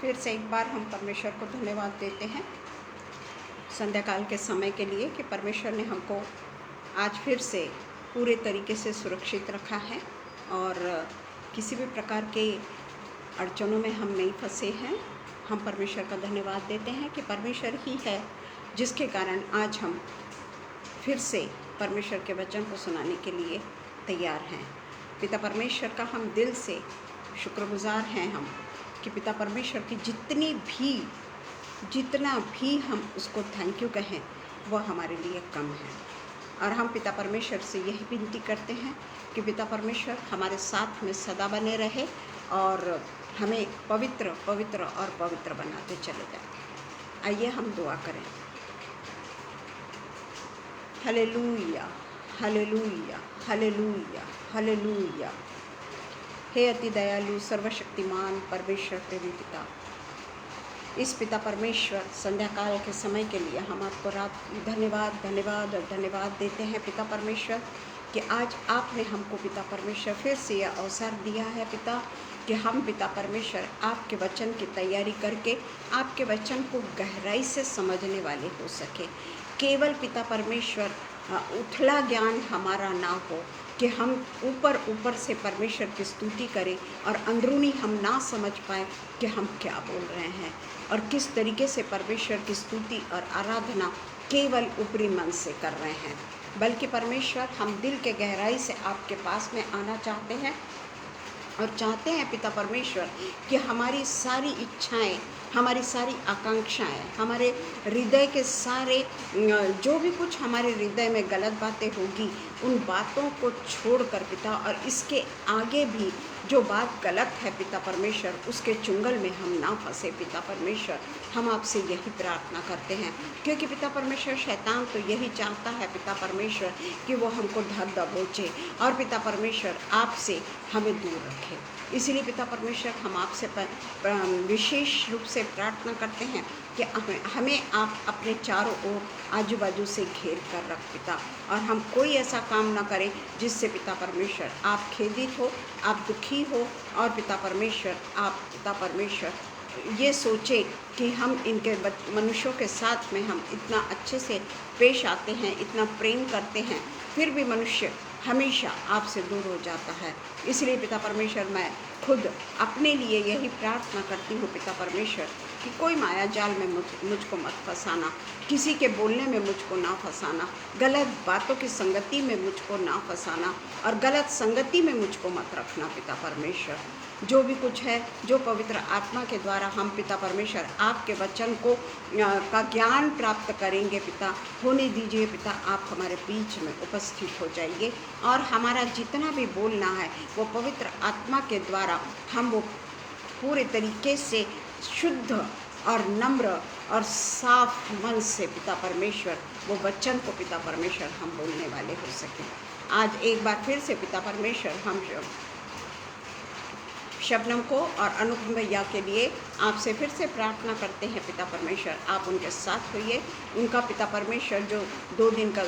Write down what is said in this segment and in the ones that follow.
फिर से एक बार हम परमेश्वर को धन्यवाद देते हैं संध्या काल के समय के लिए कि परमेश्वर ने हमको आज फिर से पूरे तरीके से सुरक्षित रखा है और किसी भी प्रकार के अड़चनों में हम नहीं फंसे हैं। हम परमेश्वर का धन्यवाद देते हैं कि परमेश्वर ही है जिसके कारण आज हम फिर से परमेश्वर के वचन को सुनाने के लिए तैयार हैं। पिता परमेश्वर का हम दिल से शुक्रगुजार हैं हम कि पिता परमेश्वर की जितना भी हम उसको थैंक यू कहें वह हमारे लिए कम है। और हम पिता परमेश्वर से यही विनती करते हैं कि पिता परमेश्वर हमारे साथ में सदा बने रहे और हमें पवित्र पवित्र और पवित्र बनाते चले जाए। आइए हम दुआ करें। Hallelujah hallelujah hallelujah hallelujah. हे अति दयालु सर्वशक्तिमान परमेश्वर प्रेमी पिता, इस पिता परमेश्वर संध्या काल के समय के लिए हम आपको धन्यवाद धन्यवाद और धन्यवाद देते हैं पिता परमेश्वर कि आज आपने हमको पिता परमेश्वर फिर से यह अवसर दिया है पिता कि हम पिता परमेश्वर आपके वचन की तैयारी करके आपके वचन को गहराई से समझने वाले हो सके। केवल पिता परमेश्वर उथला ज्ञान हमारा ना हो कि हम ऊपर से परमेश्वर की स्तुति करें और अंदरूनी हम ना समझ पाए कि हम क्या बोल रहे हैं और किस तरीके से परमेश्वर की स्तुति और आराधना केवल ऊपरी मन से कर रहे हैं, बल्कि परमेश्वर हम दिल के गहराई से आपके पास में आना चाहते हैं और चाहते हैं पिता परमेश्वर कि हमारी सारी इच्छाएं, हमारी सारी आकांक्षाएं, हमारे हृदय के सारे जो भी कुछ हमारे हृदय में गलत बातें होगी उन बातों को छोड़कर पिता और इसके आगे भी जो बात गलत है पिता परमेश्वर उसके चुंगल में हम ना फंसे पिता परमेश्वर। हम आपसे यही प्रार्थना करते हैं क्योंकि पिता परमेश्वर शैतान तो यही चाहता है पिता परमेश्वर कि वो हमको दबोचे और पिता परमेश्वर आपसे हमें दूर रखे। इसलिए पिता परमेश्वर हम आपसे विशेष रूप से प्रार्थना करते हैं कि हमें आप अपने चारों ओर आजू बाजू से घेर कर रख पिता, और हम कोई ऐसा काम ना करें जिससे पिता परमेश्वर आप खेदित हो, आप दुखी हो और पिता परमेश्वर ये सोचे कि हम इनके मनुष्यों के साथ में हम इतना अच्छे से पेश आते हैं, इतना प्रेम करते हैं, फिर भी मनुष्य हमेशा आपसे दूर हो जाता है। इसलिए पिता परमेश्वर मैं खुद अपने लिए यही प्रार्थना करती हूँ पिता परमेश्वर कि कोई माया जाल में मुझको मत फंसाना, किसी के बोलने में मुझको ना फंसाना, गलत बातों की संगति में मुझको ना फंसाना और गलत संगति में मुझको मत रखना पिता परमेश्वर। जो भी कुछ है, जो पवित्र आत्मा के द्वारा हम पिता परमेश्वर आपके वचन को का ज्ञान प्राप्त करेंगे पिता, होने दीजिए पिता, आप हमारे बीच में उपस्थित हो जाइए और हमारा जितना भी बोलना है वो पवित्र आत्मा के द्वारा हम वो पूरे तरीके से शुद्ध और नम्र और साफ मन से पिता परमेश्वर वो वचन को पिता परमेश्वर हम बोलने वाले हो सकें। आज एक बार फिर से पिता परमेश्वर हम शबनम को और अनुपम भैया के लिए आपसे फिर से प्रार्थना करते हैं पिता परमेश्वर, आप उनके साथ होइए। उनका पिता परमेश्वर जो 2 दिन का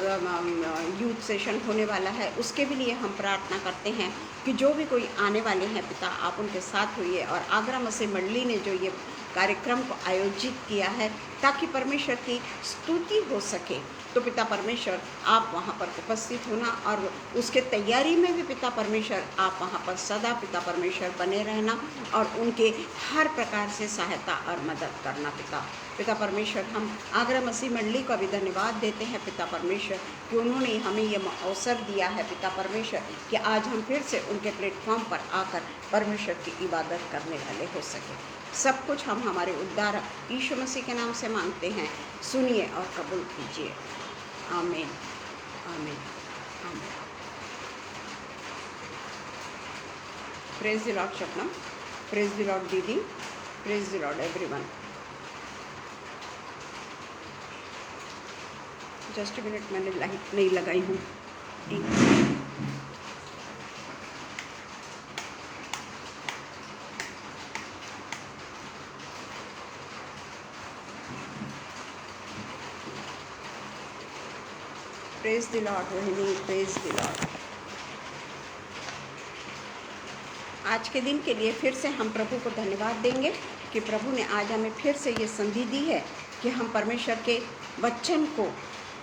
यूथ सेशन होने वाला है उसके भी लिए हम प्रार्थना करते हैं कि जो भी कोई आने वाले हैं पिता आप उनके साथ होइए। और आगरा मसीह मंडली ने जो ये कार्यक्रम को आयोजित किया है ताकि परमेश्वर की स्तुति हो सके, तो पिता परमेश्वर आप वहाँ पर उपस्थित होना और उसके तैयारी में भी पिता परमेश्वर आप वहाँ पर सदा पिता परमेश्वर बने रहना और उनके हर प्रकार से सहायता और मदद करना पिता परमेश्वर। हम आगरा मसीह मंडली का भी धन्यवाद देते हैं पिता परमेश्वर कि उन्होंने हमें ये अवसर दिया है पिता परमेश्वर कि आज हम फिर से उनके प्लेटफॉर्म पर आकर परमेश्वर की इबादत करने वाले हो सके। सब कुछ हम हमारे उद्धारक यीशु मसीह के नाम से मांगते हैं, सुनिए और कबूल कीजिए। आमीन आमीन आमीन। Praise the Lord Shabnam, praise the Lord दीदी, praise the Lord everyone. Just minute, मैंने लाइट नहीं लगाई हूँ। Praise the Lord Rohini, praise the Lord. आज के दिन के लिए फिर से हम प्रभु को धन्यवाद देंगे कि प्रभु ने आज हमें फिर से ये संधि दी है कि हम परमेश्वर के वचन को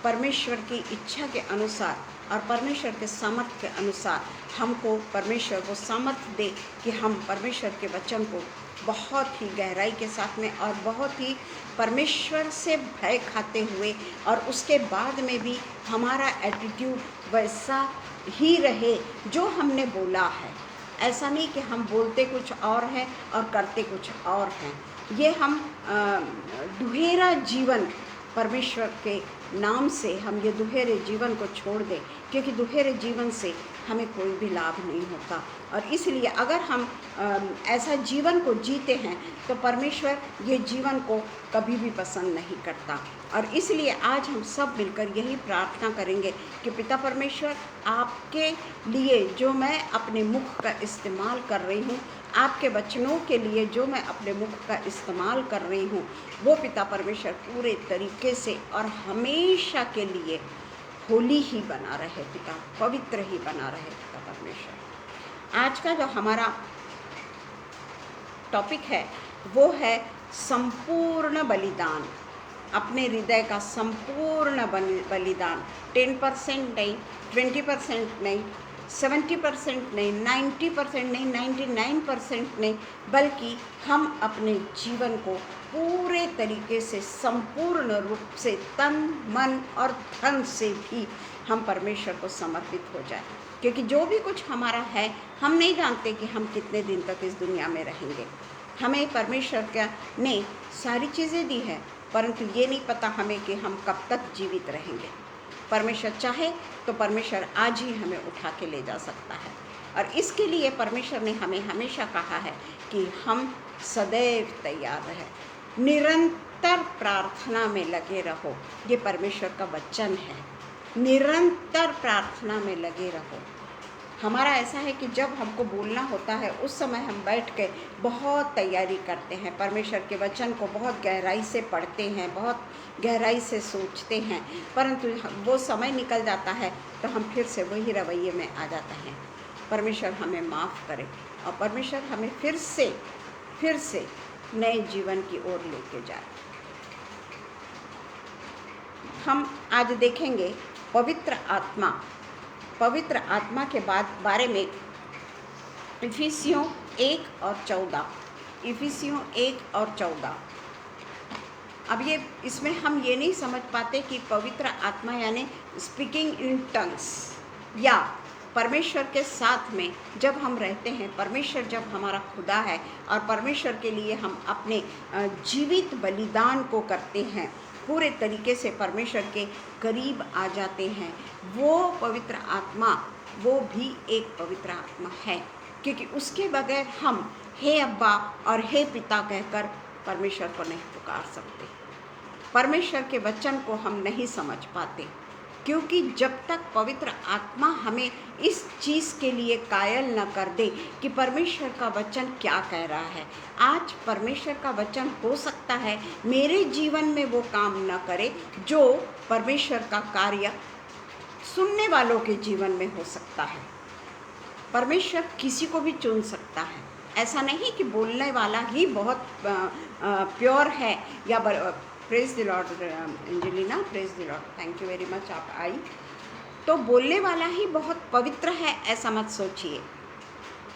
परमेश्वर की इच्छा के अनुसार और परमेश्वर के सामर्थ्य के अनुसार हमको परमेश्वर को सामर्थ्य दे कि हम परमेश्वर के वचन को बहुत ही गहराई के साथ में और बहुत ही परमेश्वर से भय खाते हुए और उसके बाद में भी हमारा एटीट्यूड वैसा ही रहे जो हमने बोला है। ऐसा नहीं कि हम बोलते कुछ और हैं और करते कुछ और हैं। ये हम दुहेरा जीवन परमेश्वर के नाम से हम ये दुहेरे जीवन को छोड़ दें, क्योंकि दुहेरे जीवन से हमें कोई भी लाभ नहीं होता। और इसलिए अगर हम ऐसा जीवन को जीते हैं तो परमेश्वर ये जीवन को कभी भी पसंद नहीं करता। और इसलिए आज हम सब मिलकर यही प्रार्थना करेंगे कि पिता परमेश्वर, आपके लिए जो मैं अपने मुख का इस्तेमाल कर रही हूँ, आपके वचनों के लिए जो मैं अपने मुख का इस्तेमाल कर रही हूँ, वो पिता परमेश्वर पूरे तरीके से और हमेशा के लिए होली ही बना रहे पिता, पवित्र ही बना रहे पिता परमेश्वर। आज का जो हमारा टॉपिक है वो है संपूर्ण बलिदान, अपने हृदय का संपूर्ण बलिदान। 10% नहीं, 20% नहीं, 70% नहीं, 90% नहीं, 99% नहीं, बल्कि हम अपने जीवन को पूरे तरीके से संपूर्ण रूप से तन मन और धन से भी हम परमेश्वर को समर्पित हो जाए। क्योंकि जो भी कुछ हमारा है, हम नहीं जानते कि हम कितने दिन तक इस दुनिया में रहेंगे। हमें परमेश्वर का ने सारी चीज़ें दी है, परंतु ये नहीं पता हमें कि हम कब तक जीवित रहेंगे। परमेश्वर चाहे तो परमेश्वर आज ही हमें उठा के ले जा सकता है। और इसके लिए परमेश्वर ने हमें हमेशा कहा है कि हम सदैव तैयार रहें, निरंतर प्रार्थना में लगे रहो। ये परमेश्वर का वचन है, निरंतर प्रार्थना में लगे रहो। हमारा ऐसा है कि जब हमको बोलना होता है उस समय हम बैठ के बहुत तैयारी करते हैं, परमेश्वर के वचन को बहुत गहराई से पढ़ते हैं, बहुत गहराई से सोचते हैं, परंतु वो समय निकल जाता है तो हम फिर से वही रवैये में आ जाते हैं। परमेश्वर हमें माफ़ करे और परमेश्वर हमें फिर से नए जीवन की ओर लेके जाए। हम आज देखेंगे पवित्र आत्मा के बारे में इफिसियों 1 और 14। अब ये इसमें हम ये नहीं समझ पाते कि पवित्र आत्मा यानी स्पीकिंग इन टंग्स, या परमेश्वर के साथ में जब हम रहते हैं, परमेश्वर जब हमारा खुदा है और परमेश्वर के लिए हम अपने जीवित बलिदान को करते हैं, पूरे तरीके से परमेश्वर के करीब आ जाते हैं, वो पवित्र आत्मा वो भी एक पवित्र आत्मा है। क्योंकि उसके बगैर हम हे अब्बा और हे पिता कहकर परमेश्वर को नहीं पुकार सकते, परमेश्वर के वचन को हम नहीं समझ पाते। क्योंकि जब तक पवित्र आत्मा हमें इस चीज़ के लिए कायल न कर दे कि परमेश्वर का वचन क्या कह रहा है। आज परमेश्वर का वचन हो सकता है मेरे जीवन में वो काम न करे जो परमेश्वर का कार्य सुनने वालों के जीवन में हो सकता है। परमेश्वर किसी को भी चुन सकता है। ऐसा नहीं कि बोलने वाला ही बहुत प्योर है या praise the Lord Angelina, praise the Lord, thank you very much, आप आई। तो बोलने वाला ही बहुत पवित्र है ऐसा मत सोचिए,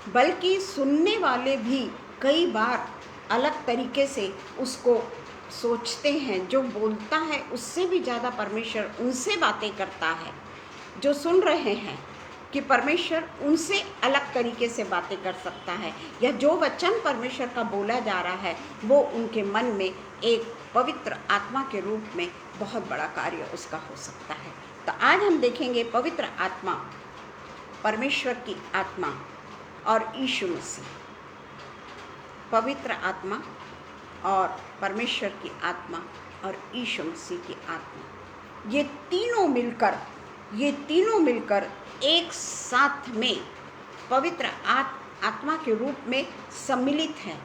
बल्कि सुनने वाले भी कई बार अलग तरीके से उसको सोचते हैं। जो बोलता है उससे भी ज़्यादा परमेश्वर उनसे बातें करता है जो सुन रहे हैं, कि परमेश्वर उनसे अलग तरीके से बातें कर सकता है, या जो वचन परमेश्वर का बोला जा रहा है वो उनके मन में एक पवित्र आत्मा के रूप में बहुत बड़ा कार्य उसका हो सकता है। तो आज हम देखेंगे पवित्र आत्मा, परमेश्वर की आत्मा और यीशु मसीह। पवित्र आत्मा और परमेश्वर की आत्मा और यीशु मसीह की आत्मा, ये तीनों मिलकर एक साथ में पवित्र आत्मा के रूप में सम्मिलित है।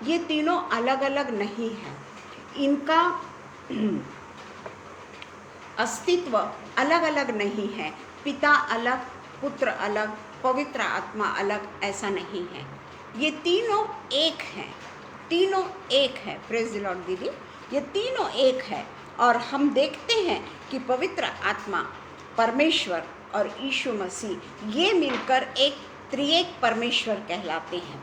ये तीनों अलग अलग नहीं है, इनका अस्तित्व अलग अलग नहीं है। पिता अलग, पुत्र अलग, पवित्र आत्मा अलग, ऐसा नहीं है। ये तीनों एक हैं। तीनों एक है। प्रेज़ द लॉर्ड दीदी, ये तीनों एक है। और हम देखते हैं कि पवित्र आत्मा, परमेश्वर और यीशु मसीह ये मिलकर एक त्रिएक परमेश्वर कहलाते हैं।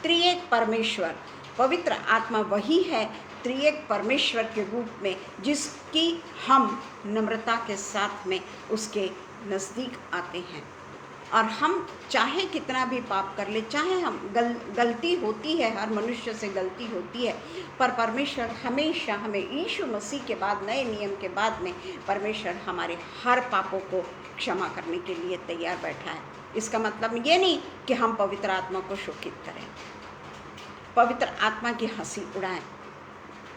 त्रिएक परमेश्वर, पवित्र आत्मा वही है त्रिएक परमेश्वर के रूप में जिसकी हम नम्रता के साथ में उसके नज़दीक आते हैं। और हम चाहे कितना भी पाप कर ले, चाहे हम गलती होती है, हर मनुष्य से गलती होती है, पर परमेश्वर हमेशा हमें यीशु मसीह के बाद, नए नियम के बाद में परमेश्वर हमारे हर पापों को क्षमा करने के लिए तैयार बैठा है। इसका मतलब ये नहीं कि हम पवित्र आत्मा को शोकित करें, पवित्र आत्मा की हंसी उड़ाएं,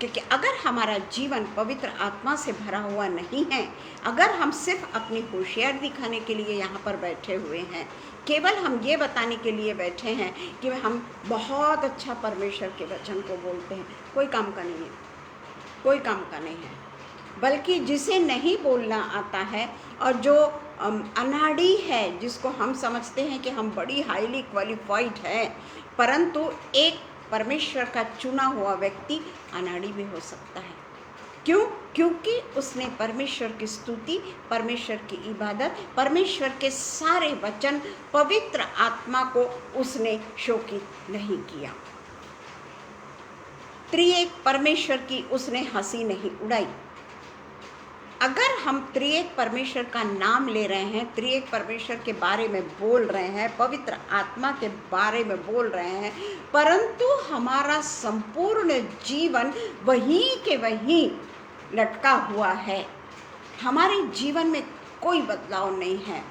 क्योंकि अगर हमारा जीवन पवित्र आत्मा से भरा हुआ नहीं है, अगर हम सिर्फ अपनी होशियार दिखाने के लिए यहाँ पर बैठे हुए हैं, केवल हम ये बताने के लिए बैठे हैं कि हम बहुत अच्छा परमेश्वर के वचन को बोलते हैं, कोई काम का नहीं है, कोई काम का नहीं है। बल्कि जिसे नहीं बोलना आता है और जो अनाड़ी है, जिसको हम समझते हैं कि हम बड़ी हाईली क्वालिफाइड हैं, परंतु एक परमेश्वर का चुना हुआ व्यक्ति अनाड़ी भी हो सकता है। क्यों? क्योंकि उसने परमेश्वर की स्तुति, परमेश्वर की इबादत, परमेश्वर के सारे वचन, पवित्र आत्मा को उसने शोकित नहीं किया। त्रिएक परमेश्वर की उसने हंसी नहीं उड़ाई। अगर हम त्रिएक परमेश्वर का नाम ले रहे हैं, त्रिएक परमेश्वर के बारे में बोल रहे हैं, पवित्र आत्मा के बारे में बोल रहे हैं, परंतु हमारा संपूर्ण जीवन वहीं के वहीं लटका हुआ है, हमारे जीवन में कोई बदलाव नहीं है,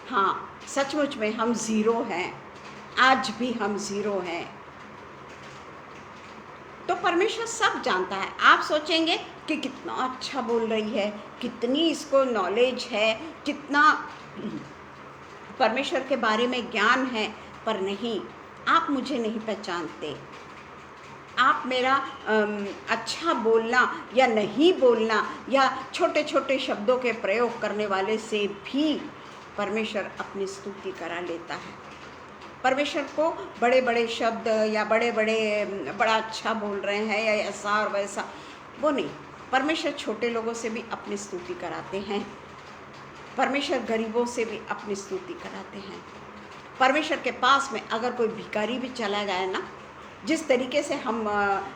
हाँ सचमुच में हम ज़ीरो हैं, आज भी हम ज़ीरो हैं, तो परमेश्वर सब जानता है। आप सोचेंगे कि कितना अच्छा बोल रही है, कितनी इसको नॉलेज है, कितना परमेश्वर के बारे में ज्ञान है, पर नहीं, आप मुझे नहीं पहचानते। आप मेरा अच्छा बोलना या नहीं बोलना या छोटे छोटे शब्दों के प्रयोग करने वाले से भी परमेश्वर अपनी स्तुति करा लेता है। परमेश्वर को बड़े बड़े शब्द या बड़ा अच्छा बोल रहे हैं या ऐसा और वैसा, वो नहीं। परमेश्वर छोटे लोगों से भी अपनी स्तुति कराते हैं, परमेश्वर गरीबों से भी अपनी स्तुति कराते हैं। परमेश्वर के पास में अगर कोई भिखारी भी चला जाए ना, जिस तरीके से हम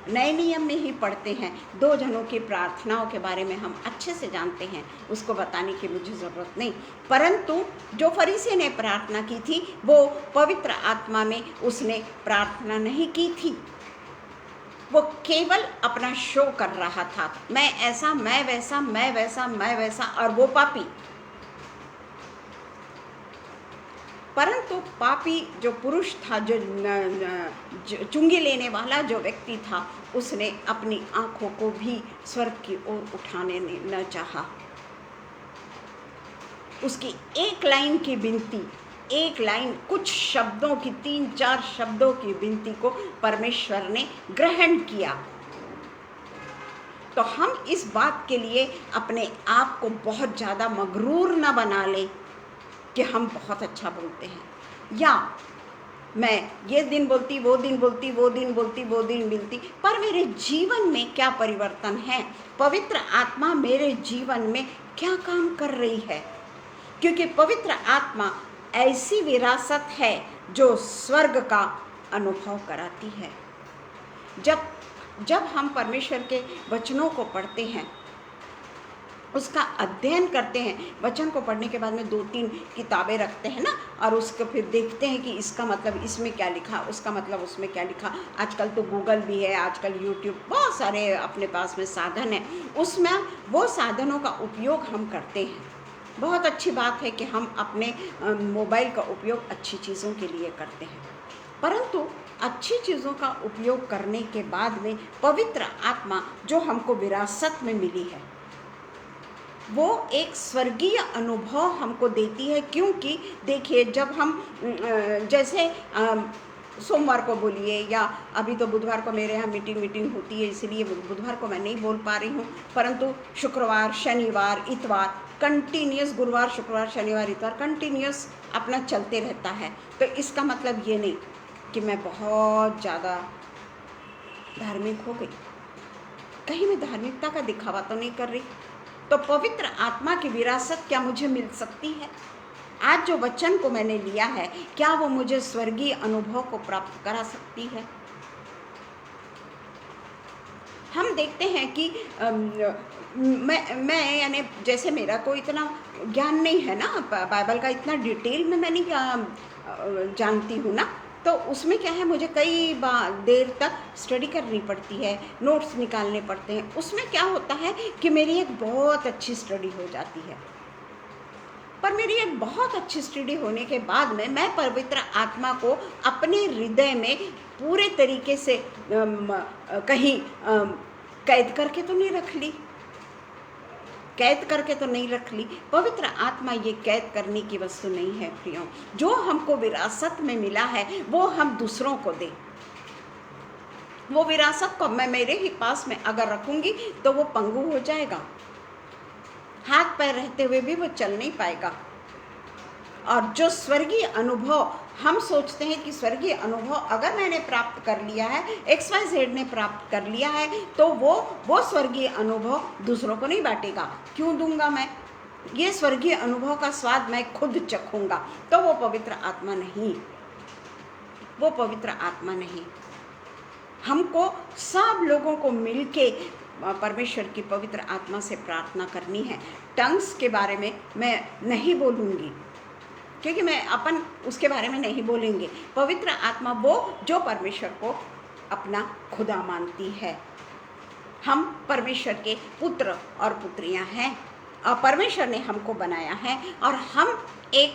नए नियम में ही पढ़ते हैं, 2 जनों की प्रार्थनाओं के बारे में हम अच्छे से जानते हैं, उसको बताने की मुझे ज़रूरत नहीं। परंतु जो फरीसी ने प्रार्थना की थी, वो पवित्र आत्मा में उसने प्रार्थना नहीं की थी, वो केवल अपना शो कर रहा था, मैं ऐसा, मैं वैसा, मैं वैसा, मैं वैसा, और वो पापी। परंतु पापी जो पुरुष था, जो चुंगी लेने वाला जो व्यक्ति था, उसने अपनी आँखों को भी स्वर्ग की ओर उठाने न चाहा। उसकी एक लाइन की विनती, एक लाइन, कुछ शब्दों की, 3-4 शब्दों की विनती को परमेश्वर ने ग्रहण किया। तो हम इस बात के लिए अपने आप को बहुत ज़्यादा मगरूर न बना लें कि हम बहुत अच्छा बोलते हैं, या मैं ये दिन बोलती, वो दिन बोलती, वो दिन बोलती, वो दिन मिलती, पर मेरे जीवन में क्या परिवर्तन है, पवित्र आत्मा मेरे जीवन में क्या काम कर रही है। क्योंकि पवित्र आत्मा ऐसी विरासत है जो स्वर्ग का अनुभव कराती है। जब हम परमेश्वर के वचनों को पढ़ते हैं, उसका अध्ययन करते हैं, वचन को पढ़ने के बाद में 2-3 किताबें रखते हैं ना, और उसको फिर देखते हैं कि इसका मतलब इसमें क्या लिखा, उसका मतलब उसमें क्या लिखा। आजकल तो गूगल भी है, आजकल यूट्यूब, बहुत सारे अपने पास में साधन हैं, उसमें वो साधनों का उपयोग हम करते हैं। बहुत अच्छी बात है कि हम अपने मोबाइल का उपयोग अच्छी चीज़ों के लिए करते हैं, परंतु अच्छी चीज़ों का उपयोग करने के बाद में पवित्र आत्मा जो हमको विरासत में मिली है, वो एक स्वर्गीय अनुभव हमको देती है। क्योंकि देखिए, जब हम जैसे सोमवार को बोलिए, या अभी तो बुधवार को मेरे यहाँ मीटिंग होती है, इसलिए बुधवार को मैं नहीं बोल पा रही हूँ, परंतु शुक्रवार, शनिवार, इतवार कंटिन्यूस, गुरुवार, शुक्रवार, शनिवार, इतवार कंटिन्यूस अपना चलते रहता है। तो इसका मतलब ये नहीं कि मैं बहुत ज़्यादा धार्मिक हो गई, कहीं मैं धार्मिकता का दिखावा तो नहीं कर रही। तो पवित्र आत्मा की विरासत क्या मुझे मिल सकती है? आज जो वचन को मैंने लिया है, क्या वो मुझे स्वर्गीय अनुभव को प्राप्त करा सकती है? हम देखते हैं कि मैं यानी जैसे मेरा कोई इतना ज्ञान नहीं है ना, बाइबल का इतना डिटेल में मैं नहीं जानती हूँ ना, तो उसमें क्या है, मुझे कई देर तक स्टडी करनी पड़ती है, नोट्स निकालने पड़ते हैं। उसमें क्या होता है कि मेरी एक बहुत अच्छी स्टडी हो जाती है। पर मेरी एक बहुत अच्छी स्टडी होने के बाद में मैं पवित्र आत्मा को अपने हृदय में पूरे तरीके से कहीं कैद करके तो नहीं रख ली, कैद करके तो नहीं रख ली। पवित्र आत्मा ये कैद करने की वस्तु नहीं है प्रियो। जो हमको विरासत में मिला है वो हम दूसरों को दें। वो विरासत को मैं मेरे ही पास में अगर रखूंगी तो वो पंगु हो जाएगा, हाथ पैर रहते हुए भी वो चल नहीं पाएगा। और जो स्वर्गीय अनुभव हम सोचते हैं कि स्वर्गीय अनुभव अगर मैंने प्राप्त कर लिया है, XYZ ने प्राप्त कर लिया है, तो वो स्वर्गीय अनुभव दूसरों को नहीं बांटेगा। क्यों दूंगा मैं? ये स्वर्गीय अनुभव का स्वाद मैं खुद चखूंगा। तो वो पवित्र आत्मा नहीं, वो पवित्र आत्मा नहीं। हमको सब लोगों को मिलके परमेश्वर की पवित्र आत्मा से प्रार्थना करनी है। टंग्स के बारे में मैं नहीं बोलूँगी, क्योंकि मैं अपन उसके बारे में नहीं बोलेंगे। पवित्र आत्मा वो जो परमेश्वर को अपना खुदा मानती है। हम परमेश्वर के पुत्र और पुत्रियां हैं, और परमेश्वर ने हमको बनाया है। और हम एक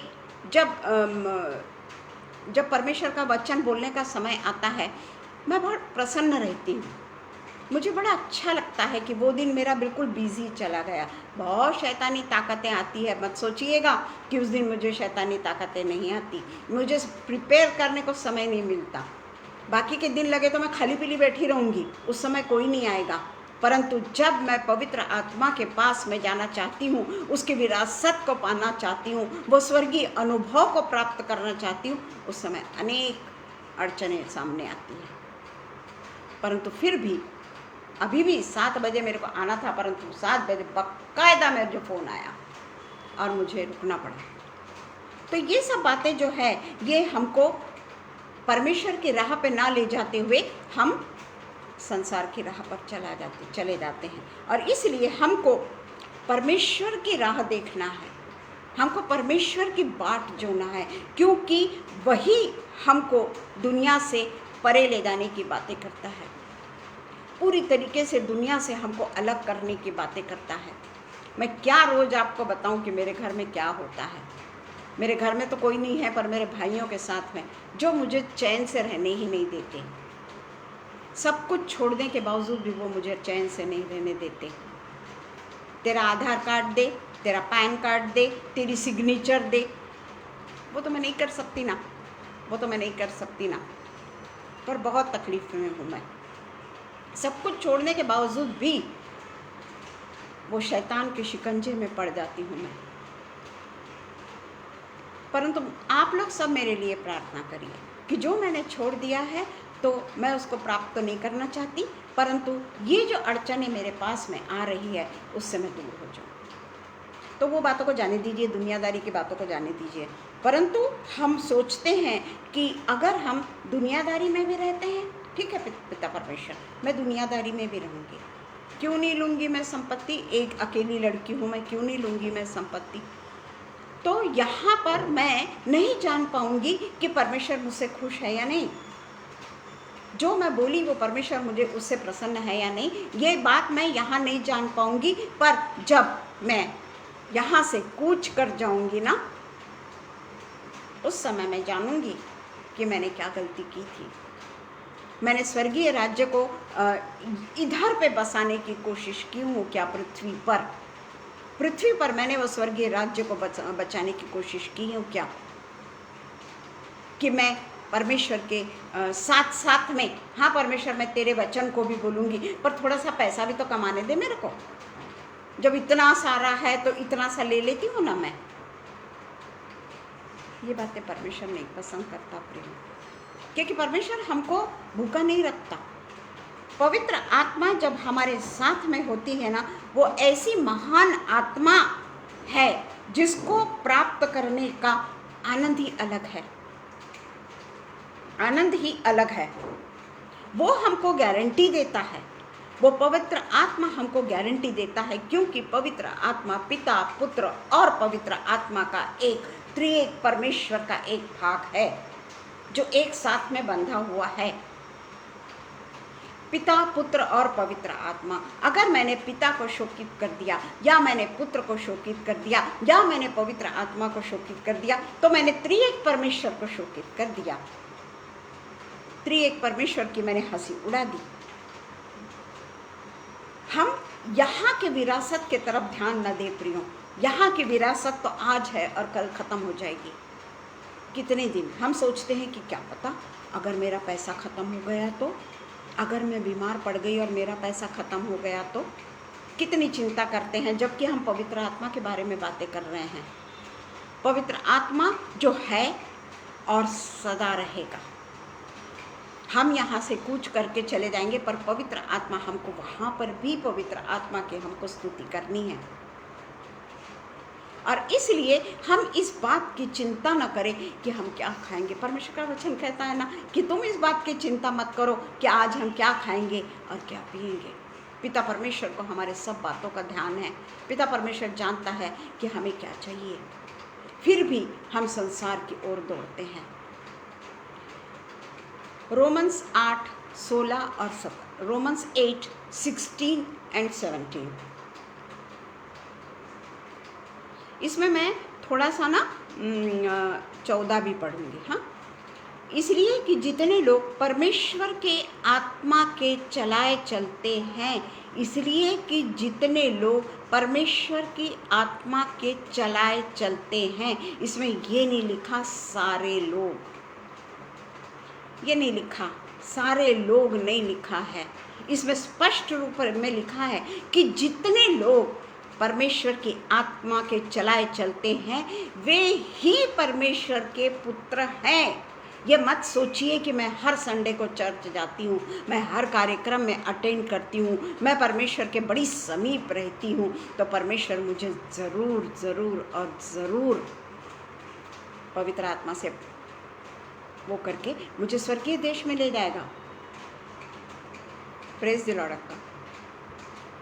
जब परमेश्वर का वचन बोलने का समय आता है, मैं बहुत प्रसन्न रहती हूँ। मुझे बड़ा अच्छा लगता है कि वो दिन मेरा बिल्कुल बिजी चला गया। बहुत शैतानी ताकतें आती है, मत सोचिएगा कि उस दिन मुझे शैतानी ताकतें नहीं आती। मुझे प्रिपेयर करने को समय नहीं मिलता। बाकी के दिन लगे तो मैं खाली पीली बैठी रहूँगी, उस समय कोई नहीं आएगा। परंतु जब मैं पवित्र आत्मा के पास में जाना चाहती हूँ, उसकी विरासत को पाना चाहती हूँ, वो स्वर्गीय अनुभव को प्राप्त करना चाहती हूँ, उस समय अनेक अड़चनें सामने आती हैं। परंतु फिर भी अभी भी 7 बजे मेरे को आना था, परंतु 7 बजे बाकायदा मेरा जो फ़ोन आया और मुझे रुकना पड़ा। तो ये सब बातें जो है, ये हमको परमेश्वर की राह पे ना ले जाते हुए हम संसार की राह पर चले जाते हैं। और इसलिए हमको परमेश्वर की राह देखना है, हमको परमेश्वर की बाट जोना है, क्योंकि वही हमको दुनिया से परे ले जाने की बातें करता है, पूरी तरीके से दुनिया से हमको अलग करने की बातें करता है। मैं क्या रोज़ आपको बताऊं कि मेरे घर में क्या होता है। मेरे घर में तो कोई नहीं है, पर मेरे भाइयों के साथ में जो मुझे चैन से रहने ही नहीं देते। सब कुछ छोड़ने के बावजूद भी वो मुझे चैन से नहीं रहने देते। तेरा आधार कार्ड दे, तेरा पैन कार्ड दे, तेरी सिग्नेचर दे। वो तो मैं नहीं कर सकती ना, वो तो मैं नहीं कर सकती ना। पर बहुत तकलीफ में हूँ मैं। सब कुछ छोड़ने के बावजूद भी वो शैतान के शिकंजे में पड़ जाती हूँ मैं। परंतु आप लोग सब मेरे लिए प्रार्थना करिए कि जो मैंने छोड़ दिया है तो मैं उसको प्राप्त तो नहीं करना चाहती, परंतु ये जो अड़चनें मेरे पास में आ रही है उससे मैं दूर हो जाऊँ। तो वो बातों को जाने दीजिए, दुनियादारी की बातों को जाने दीजिए। परंतु हम सोचते हैं कि अगर हम दुनियादारी में भी रहते हैं, ठीक है पिता परमेश्वर, मैं दुनियादारी में भी रहूँगी, क्यों नहीं लूँगी मैं संपत्ति? एक अकेली लड़की हूँ मैं, क्यों नहीं लूँगी मैं संपत्ति? तो यहाँ पर मैं नहीं जान पाऊँगी कि परमेश्वर मुझसे खुश है या नहीं। जो मैं बोली वो परमेश्वर मुझे उससे प्रसन्न है या नहीं, ये बात मैं यहाँ नहीं जान पाऊँगी। पर जब मैं यहाँ से कूच कर जाऊँगी ना, उस समय मैं जानूँगी कि मैंने क्या गलती की थी। मैंने स्वर्गीय राज्य को इधर पे बसाने की कोशिश की हूँ क्या? पृथ्वी पर मैंने वो स्वर्गीय राज्य को बचाने की कोशिश की हूँ क्या? कि मैं परमेश्वर के साथ साथ में, हाँ परमेश्वर मैं तेरे वचन को भी बोलूँगी, पर थोड़ा सा पैसा भी तो कमाने दे मेरे को। जब इतना सारा है तो इतना सा ले लेती हूँ ना मैं। ये बातें परमेश्वर नहीं पसंद करता प्रेम, क्योंकि परमेश्वर हमको भूखा नहीं रखता। पवित्र आत्मा जब हमारे साथ में होती है ना, वो ऐसी महान आत्मा है जिसको प्राप्त करने का आनंद ही अलग है, आनंद ही अलग है। वो हमको गारंटी देता है, वो पवित्र आत्मा हमको गारंटी देता है, क्योंकि पवित्र आत्मा पिता, पुत्र और पवित्र आत्मा का एक त्रिएक परमेश्वर का एक भाग है जो एक साथ में बंधा हुआ है। पिता, पुत्र और पवित्र आत्मा। अगर मैंने पिता को शोकित कर दिया, या मैंने पुत्र को शोकित कर दिया, या मैंने पवित्र आत्मा को शोकित कर दिया, तो मैंने त्रिएक परमेश्वर को शोकित कर दिया, त्रिएक परमेश्वर की मैंने हंसी उड़ा दी। हम यहाँ के विरासत के तरफ ध्यान न दे प्रियो। यहाँ की विरासत तो आज है और कल ख़त्म हो जाएगी। कितने दिन हम सोचते हैं कि क्या पता अगर मेरा पैसा ख़त्म हो गया तो, अगर मैं बीमार पड़ गई और मेरा पैसा ख़त्म हो गया तो, कितनी चिंता करते हैं, जबकि हम पवित्र आत्मा के बारे में बातें कर रहे हैं। पवित्र आत्मा जो है और सदा रहेगा। हम यहाँ से कूच करके चले जाएंगे, पर पवित्र आत्मा हमको वहाँ पर भी पवित्र आत्मा की हमको स्तुति करनी है। और इसलिए हम इस बात की चिंता न करें कि हम क्या खाएंगे। परमेश्वर का वचन कहता है ना कि तुम इस बात की चिंता मत करो कि आज हम क्या खाएंगे और क्या पिएंगे। पिता परमेश्वर को हमारे सब बातों का ध्यान है। पिता परमेश्वर जानता है कि हमें क्या चाहिए, फिर भी हम संसार की ओर दौड़ते हैं। रोमन्स 8:16 और 17, रोमन्स 8:16 and 17। इसमें मैं थोड़ा सा ना 14 भी पढ़ूंगी। हाँ, इसलिए कि जितने लोग परमेश्वर के आत्मा के चलाए चलते हैं, इसलिए कि जितने लोग परमेश्वर की आत्मा के चलाए चलते हैं। इसमें ये नहीं लिखा सारे लोग, ये नहीं लिखा सारे लोग, नहीं लिखा है। इसमें स्पष्ट रूप में लिखा है कि जितने लोग परमेश्वर की आत्मा के चलाए चलते हैं वे ही परमेश्वर के पुत्र हैं। ये मत सोचिए कि मैं हर संडे को चर्च जाती हूँ, मैं हर कार्यक्रम में अटेंड करती हूँ, मैं परमेश्वर के बड़ी समीप रहती हूँ तो परमेश्वर मुझे ज़रूर ज़रूर और ज़रूर पवित्र आत्मा से वो करके मुझे स्वर्गीय देश में ले जाएगा। प्रेज द लॉर्ड का।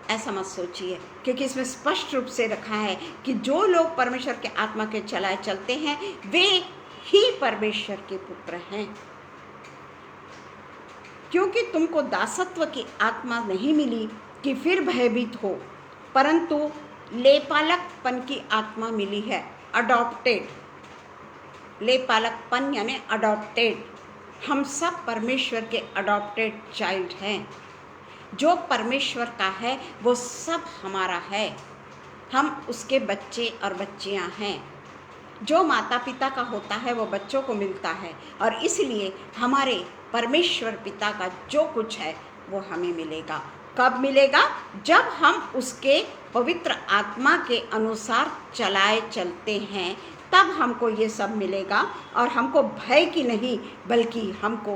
ऐसा मत सोचिए, क्योंकि इसमें स्पष्ट रूप से रखा है कि जो लोग परमेश्वर के आत्मा के चलाए चलते हैं वे ही परमेश्वर के पुत्र हैं। क्योंकि तुमको दासत्व की आत्मा नहीं मिली कि फिर भयभीत हो, परंतु लेपालकपन की आत्मा मिली है। अडॉप्टेड, लेपालकपन यानी अडॉप्टेड। हम सब परमेश्वर के अडॉप्टेड चाइल्ड हैं। जो परमेश्वर का है वो सब हमारा है, हम उसके बच्चे और बच्चियां हैं। जो माता पिता का होता है वो बच्चों को मिलता है, और इसलिए हमारे परमेश्वर पिता का जो कुछ है वो हमें मिलेगा। कब मिलेगा? जब हम उसके पवित्र आत्मा के अनुसार चलाए चलते हैं, तब हमको ये सब मिलेगा। और हमको भय की नहीं, बल्कि हमको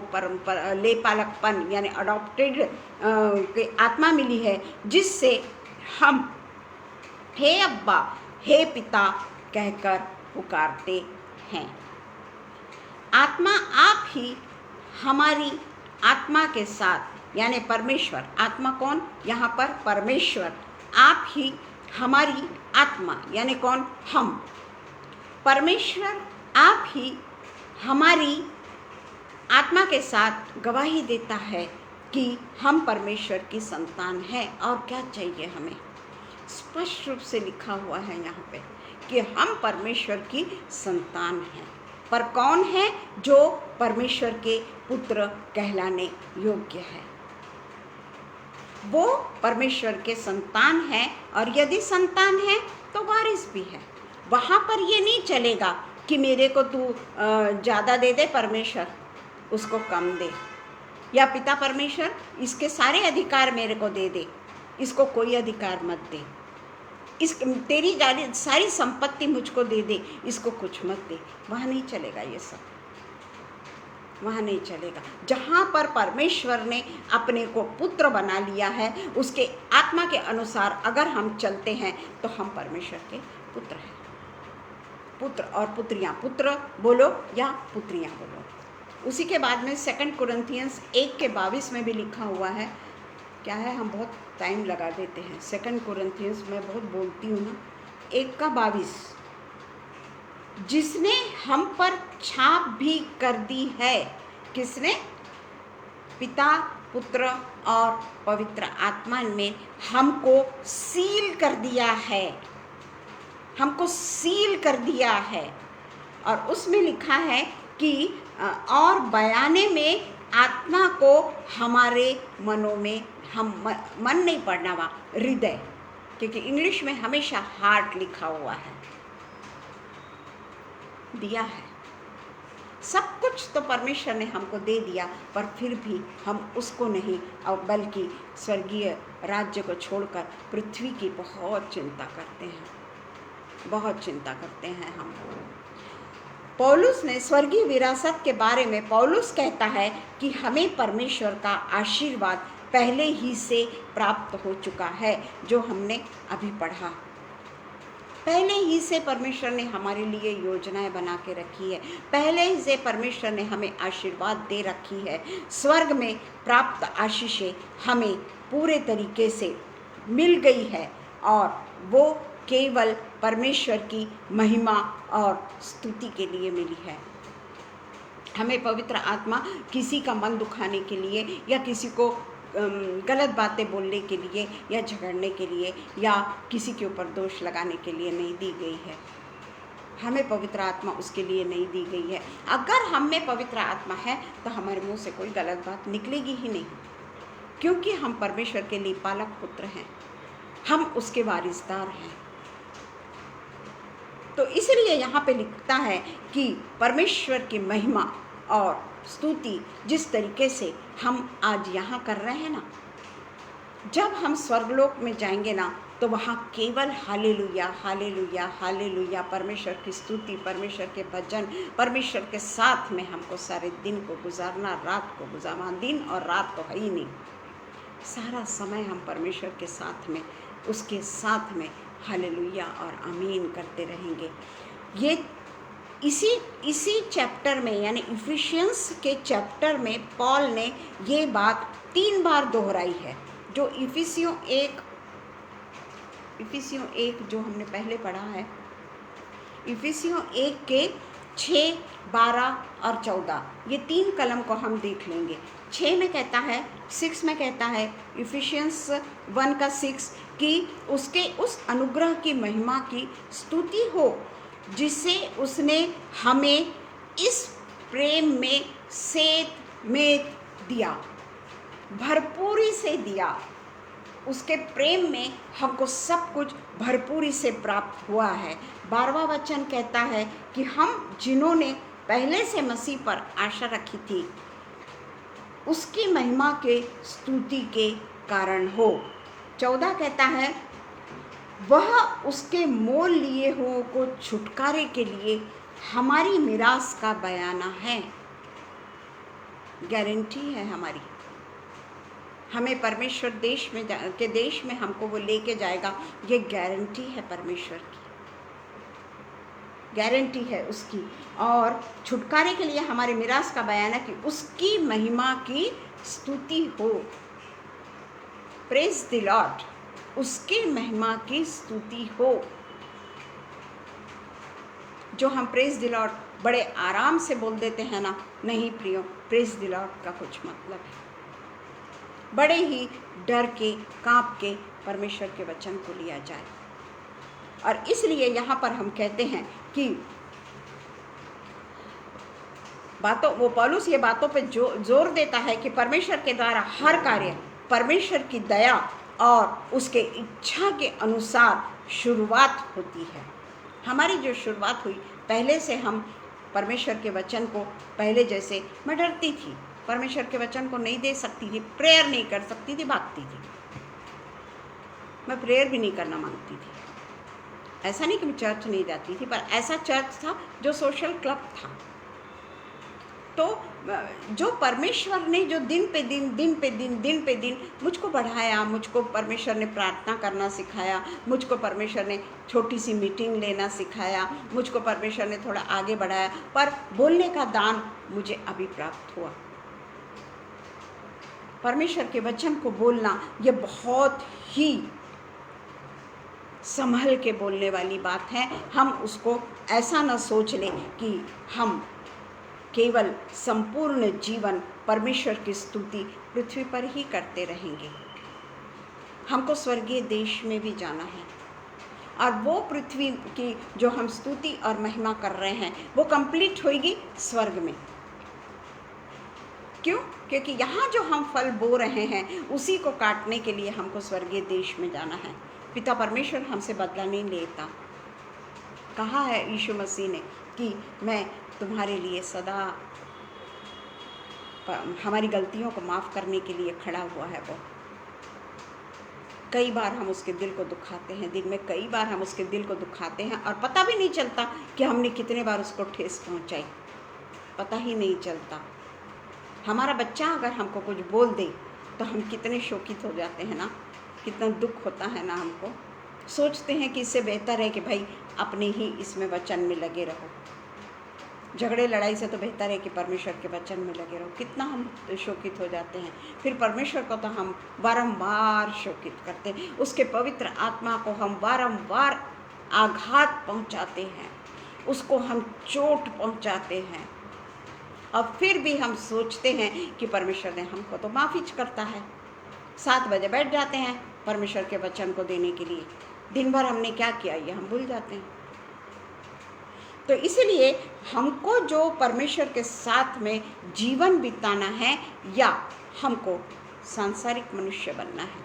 लेपालकपन यानी अडॉप्टेड की आत्मा मिली है, जिससे हम हे अब्बा, हे पिता कहकर पुकारते हैं। आत्मा आप ही हमारी आत्मा के साथ, यानी परमेश्वर, आत्मा कौन? यहाँ पर परमेश्वर। आप ही हमारी आत्मा यानी कौन? हम। परमेश्वर आप ही हमारी आत्मा के साथ गवाही देता है कि हम परमेश्वर की संतान हैं। और क्या चाहिए हमें? स्पष्ट रूप से लिखा हुआ है यहाँ पे कि हम परमेश्वर की संतान हैं। पर कौन है जो परमेश्वर के पुत्र कहलाने योग्य है? वो परमेश्वर के संतान है, और यदि संतान है तो वारिस भी है। वहाँ पर ये नहीं चलेगा कि मेरे को तू ज़्यादा दे दे, परमेश्वर उसको कम दे, या पिता परमेश्वर इसके सारे अधिकार मेरे को दे दे, इसको कोई अधिकार मत दे, तेरी सारी संपत्ति मुझको दे दे, इसको कुछ मत दे। वहाँ नहीं चलेगा ये सब। वहाँ नहीं चलेगा। जहाँ पर परमेश्वर ने अपने को पुत्र बना लिया है, उसके आत्मा के अनुसार अगर हम चलते हैं तो हम परमेश्वर के पुत्र हैं। पुत्र और पुत्रियाँ, पुत्र बोलो या पुत्रियाँ बोलो। उसी के बाद में 2 कुरिन्थियंस 1:22 में भी लिखा हुआ है। क्या है, हम बहुत टाइम लगा देते हैं। 2 कुरिन्थियंस में बहुत बोलती हूँ ना। 1:22, जिसने हम पर छाप भी कर दी है। किसने? पिता, पुत्र और पवित्र आत्मा में हमको सील कर दिया है, हमको सील कर दिया है। और उसमें लिखा है कि और बयाने में आत्मा को हमारे मनों में, हम मन नहीं पढ़ना वहाँ, हृदय, क्योंकि इंग्लिश में हमेशा हार्ट लिखा हुआ है, दिया है। सब कुछ तो परमेश्वर ने हमको दे दिया, पर फिर भी हम उसको नहीं, और बल्कि स्वर्गीय राज्य को छोड़कर पृथ्वी की बहुत चिंता करते हैं, बहुत चिंता करते हैं हम। पौलुस ने स्वर्गीय विरासत के बारे में पौलुस कहता है कि हमें परमेश्वर का आशीर्वाद पहले ही से प्राप्त हो चुका है, जो हमने अभी पढ़ा। पहले ही से परमेश्वर ने हमारे लिए योजनाएं बना के रखी है, पहले ही से परमेश्वर ने हमें आशीर्वाद दे रखी है। स्वर्ग में प्राप्त आशीषें हमें पूरे तरीके से मिल गई है, और वो केवल परमेश्वर की महिमा और स्तुति के लिए मिली है। हमें पवित्र आत्मा किसी का मन दुखाने के लिए या किसी को गलत बातें बोलने के लिए या झगड़ने के लिए या किसी के ऊपर दोष लगाने के लिए नहीं दी गई है। हमें पवित्र आत्मा उसके लिए नहीं दी गई है। अगर हम में पवित्र आत्मा है तो हमारे मुंह से कोई गलत बात निकलेगी ही नहीं, क्योंकि हम परमेश्वर के लिए पालक पुत्र हैं, हम उसके वारिसदार हैं। तो इसलिए यहाँ पे लिखता है कि परमेश्वर की महिमा और स्तुति जिस तरीके से हम आज यहाँ कर रहे हैं ना, जब हम स्वर्गलोक में जाएंगे ना, तो वहाँ केवल हालेलुया हालेलुया हालेलुया, परमेश्वर की स्तुति, परमेश्वर के भजन, परमेश्वर के साथ में हमको सारे दिन को गुजारना, रात को गुजारना। दिन और रात तो है ही नहीं, सारा समय हम परमेश्वर के साथ में, उसके साथ में हालेलुया और आमीन करते रहेंगे। ये इसी चैप्टर में, यानी इफिशियंस के चैप्टर में पॉल ने ये बात 3 बार दोहराई है। जो इफिसियों 1 जो हमने पहले पढ़ा है, इफिसियों 1 के 6, 12 और 14, ये 3 कलम को हम देख लेंगे। 6 में कहता है, 6 में कहता है, इफिशियंस 1 का 6, कि उसके उस अनुग्रह की महिमा की स्तुति हो जिसे उसने हमें इस प्रेम में सेत में दिया, भरपूरी से दिया। उसके प्रेम में हमको सब कुछ भरपूरी से प्राप्त हुआ है। 12वां वचन कहता है कि हम जिन्होंने पहले से मसीह पर आशा रखी थी, उसकी महिमा के स्तुति के कारण हो। 14 कहता है, वह उसके मोल लिए हुओं को छुटकारे के लिए हमारी मिरास का बयाना है। गारंटी है हमारी, हमें परमेश्वर देश में हमको वो लेके जाएगा, ये गारंटी है, परमेश्वर की गारंटी है उसकी। और छुटकारे के लिए हमारे मिरास का बयान है कि उसकी महिमा की स्तुति हो। प्रेज द लॉर्ड, उसकी महिमा की स्तुति हो। जो हम प्रेज द लॉर्ड बड़े आराम से बोल देते हैं ना, नहीं प्रियो, प्रेज द लॉर्ड का कुछ मतलब है। बड़े ही डर के, कांप के परमेश्वर के वचन को लिया जाए। और इसलिए यहाँ पर हम कहते हैं कि वो पौलुस ये बातों पे जोर देता है कि परमेश्वर के द्वारा हर कार्य परमेश्वर की दया और उसके इच्छा के अनुसार शुरुआत होती है। हमारी जो शुरुआत हुई, पहले से हम परमेश्वर के वचन को, पहले जैसे मैं डरती थी, परमेश्वर के वचन को नहीं दे सकती थी, प्रेयर नहीं कर सकती थी, भागती थी। मैं प्रेयर भी नहीं करना मांगती थी। ऐसा नहीं कि मैं चर्च नहीं जाती थी, पर ऐसा चर्च था जो सोशल क्लब था। तो जो परमेश्वर ने जो दिन पे दिन मुझको बढ़ाया, मुझको परमेश्वर ने प्रार्थना करना सिखाया, मुझको परमेश्वर ने छोटी सी मीटिंग लेना सिखाया, मुझको परमेश्वर ने थोड़ा आगे बढ़ाया, पर बोलने का दान मुझे अभी प्राप्त हुआ। परमेश्वर के वचन को बोलना ये बहुत ही संभल के बोलने वाली बात है। हम उसको ऐसा न सोच लें कि हम केवल संपूर्ण जीवन परमेश्वर की स्तुति पृथ्वी पर ही करते रहेंगे। हमको स्वर्गीय देश में भी जाना है, और वो पृथ्वी की जो हम स्तुति और महिमा कर रहे हैं वो कंप्लीट होगी स्वर्ग में। क्यों? क्योंकि यहाँ जो हम फल बो रहे हैं उसी को काटने के लिए हमको स्वर्गीय देश में जाना है। पिता परमेश्वर हमसे बदला नहीं लेता। कहा है यीशु मसीह ने कि मैं तुम्हारे लिए सदा, हमारी गलतियों को माफ़ करने के लिए खड़ा हुआ है वो। कई बार हम उसके दिल को दुखाते हैं, दिन में कई बार हम उसके दिल को दुखाते हैं और पता भी नहीं चलता कि हमने कितने बार उसको ठेस पहुंचाई, पता ही नहीं चलता। हमारा बच्चा अगर हमको कुछ बोल दे तो हम कितने शोकित हो जाते हैं ना, कितना दुख होता है ना। हमको सोचते हैं कि इससे बेहतर है कि भाई अपने ही इसमें वचन में लगे रहो। झगड़े लड़ाई से तो बेहतर है कि परमेश्वर के वचन में लगे रहो। कितना हम शोकित हो जाते हैं। फिर परमेश्वर को तो हम बारंबार शोकित करते हैं, उसके पवित्र आत्मा को हम बारंबार आघात पहुंचाते हैं, उसको हम चोट पहुंचाते हैं, और फिर भी हम सोचते हैं कि परमेश्वर ने हमको तो माफ़ी करता है। 7 बजे बैठ जाते हैं परमेश्वर के वचन को देने के लिए। दिन भर हमने क्या किया ये हम भूल जाते हैं। तो इसलिए हमको जो परमेश्वर के साथ में जीवन बिताना है या हमको सांसारिक मनुष्य बनना है,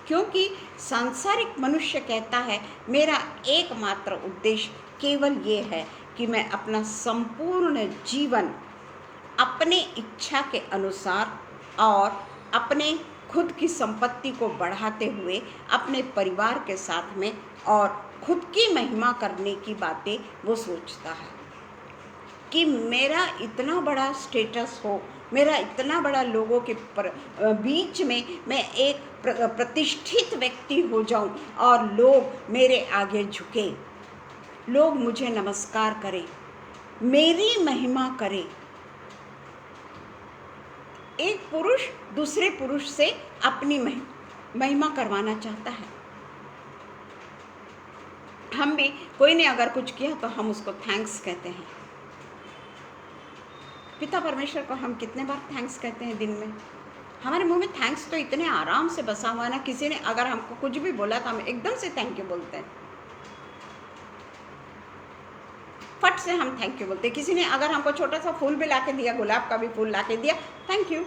क्योंकि सांसारिक मनुष्य कहता है मेरा एकमात्र उद्देश्य केवल ये है कि मैं अपना संपूर्ण जीवन अपने इच्छा के अनुसार और अपने खुद की संपत्ति को बढ़ाते हुए अपने परिवार के साथ में और खुद की महिमा करने की बातें वो सोचता है कि मेरा इतना बड़ा स्टेटस हो, मेरा इतना बड़ा लोगों के बीच में मैं एक प्रतिष्ठित व्यक्ति हो जाऊं और लोग मेरे आगे झुके, लोग मुझे नमस्कार करें, मेरी महिमा करें। एक पुरुष दूसरे पुरुष से अपनी महिमा करवाना चाहता है। हम भी, कोई ने अगर कुछ किया तो हम उसको थैंक्स कहते हैं। पिता परमेश्वर को हम कितने बार थैंक्स कहते हैं दिन में? हमारे मुंह में थैंक्स तो इतने आराम से बसा हुआ है ना। किसी ने अगर हमको कुछ भी बोला तो हम एकदम से थैंक यू बोलते हैं, फट से हम थैंक यू बोलते हैं। किसी ने अगर हमको छोटा सा फूल भी ला के दिया, गुलाब का भी फूल ला के दिया, थैंक यू।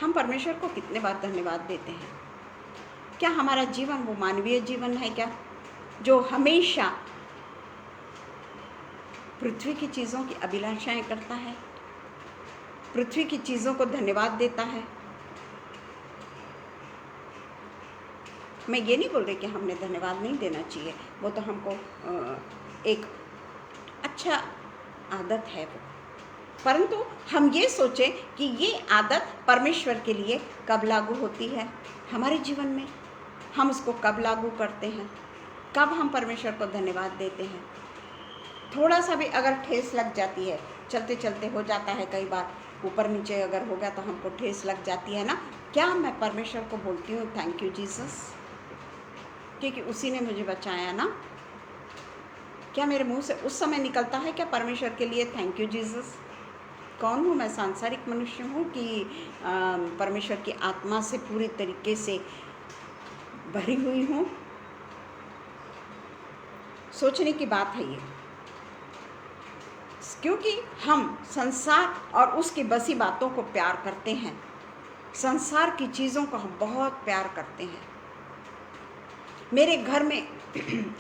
हम परमेश्वर को कितने बार धन्यवाद देते हैं। क्या हमारा जीवन वो मानवीय जीवन है क्या, जो हमेशा पृथ्वी की चीज़ों की अभिलाषाएं करता है, पृथ्वी की चीज़ों को धन्यवाद देता है? मैं ये नहीं बोल रही कि हमने धन्यवाद नहीं देना चाहिए, वो तो हमको एक अच्छा आदत है वो, परंतु हम ये सोचें कि ये आदत परमेश्वर के लिए कब लागू होती है हमारे जीवन में, हम उसको कब लागू करते हैं, कब हम परमेश्वर को धन्यवाद देते हैं। थोड़ा सा भी अगर ठेस लग जाती है, चलते चलते हो जाता है, कई बार ऊपर नीचे अगर हो गया तो हमको ठेस लग जाती है ना, क्या मैं परमेश्वर को बोलती हूँ थैंक यू जीसस, क्योंकि उसी ने मुझे बचाया ना? क्या मेरे मुंह से उस समय निकलता है क्या परमेश्वर के लिए थैंक यू जीसस? कौन हूँ मैं? सांसारिक मनुष्य हूँ कि परमेश्वर की आत्मा से पूरी तरीके से भरी हुई हूँ? सोचने की बात है ये, क्योंकि हम संसार और उसकी बसी बातों को प्यार करते हैं, संसार की चीज़ों को हम बहुत प्यार करते हैं। मेरे घर में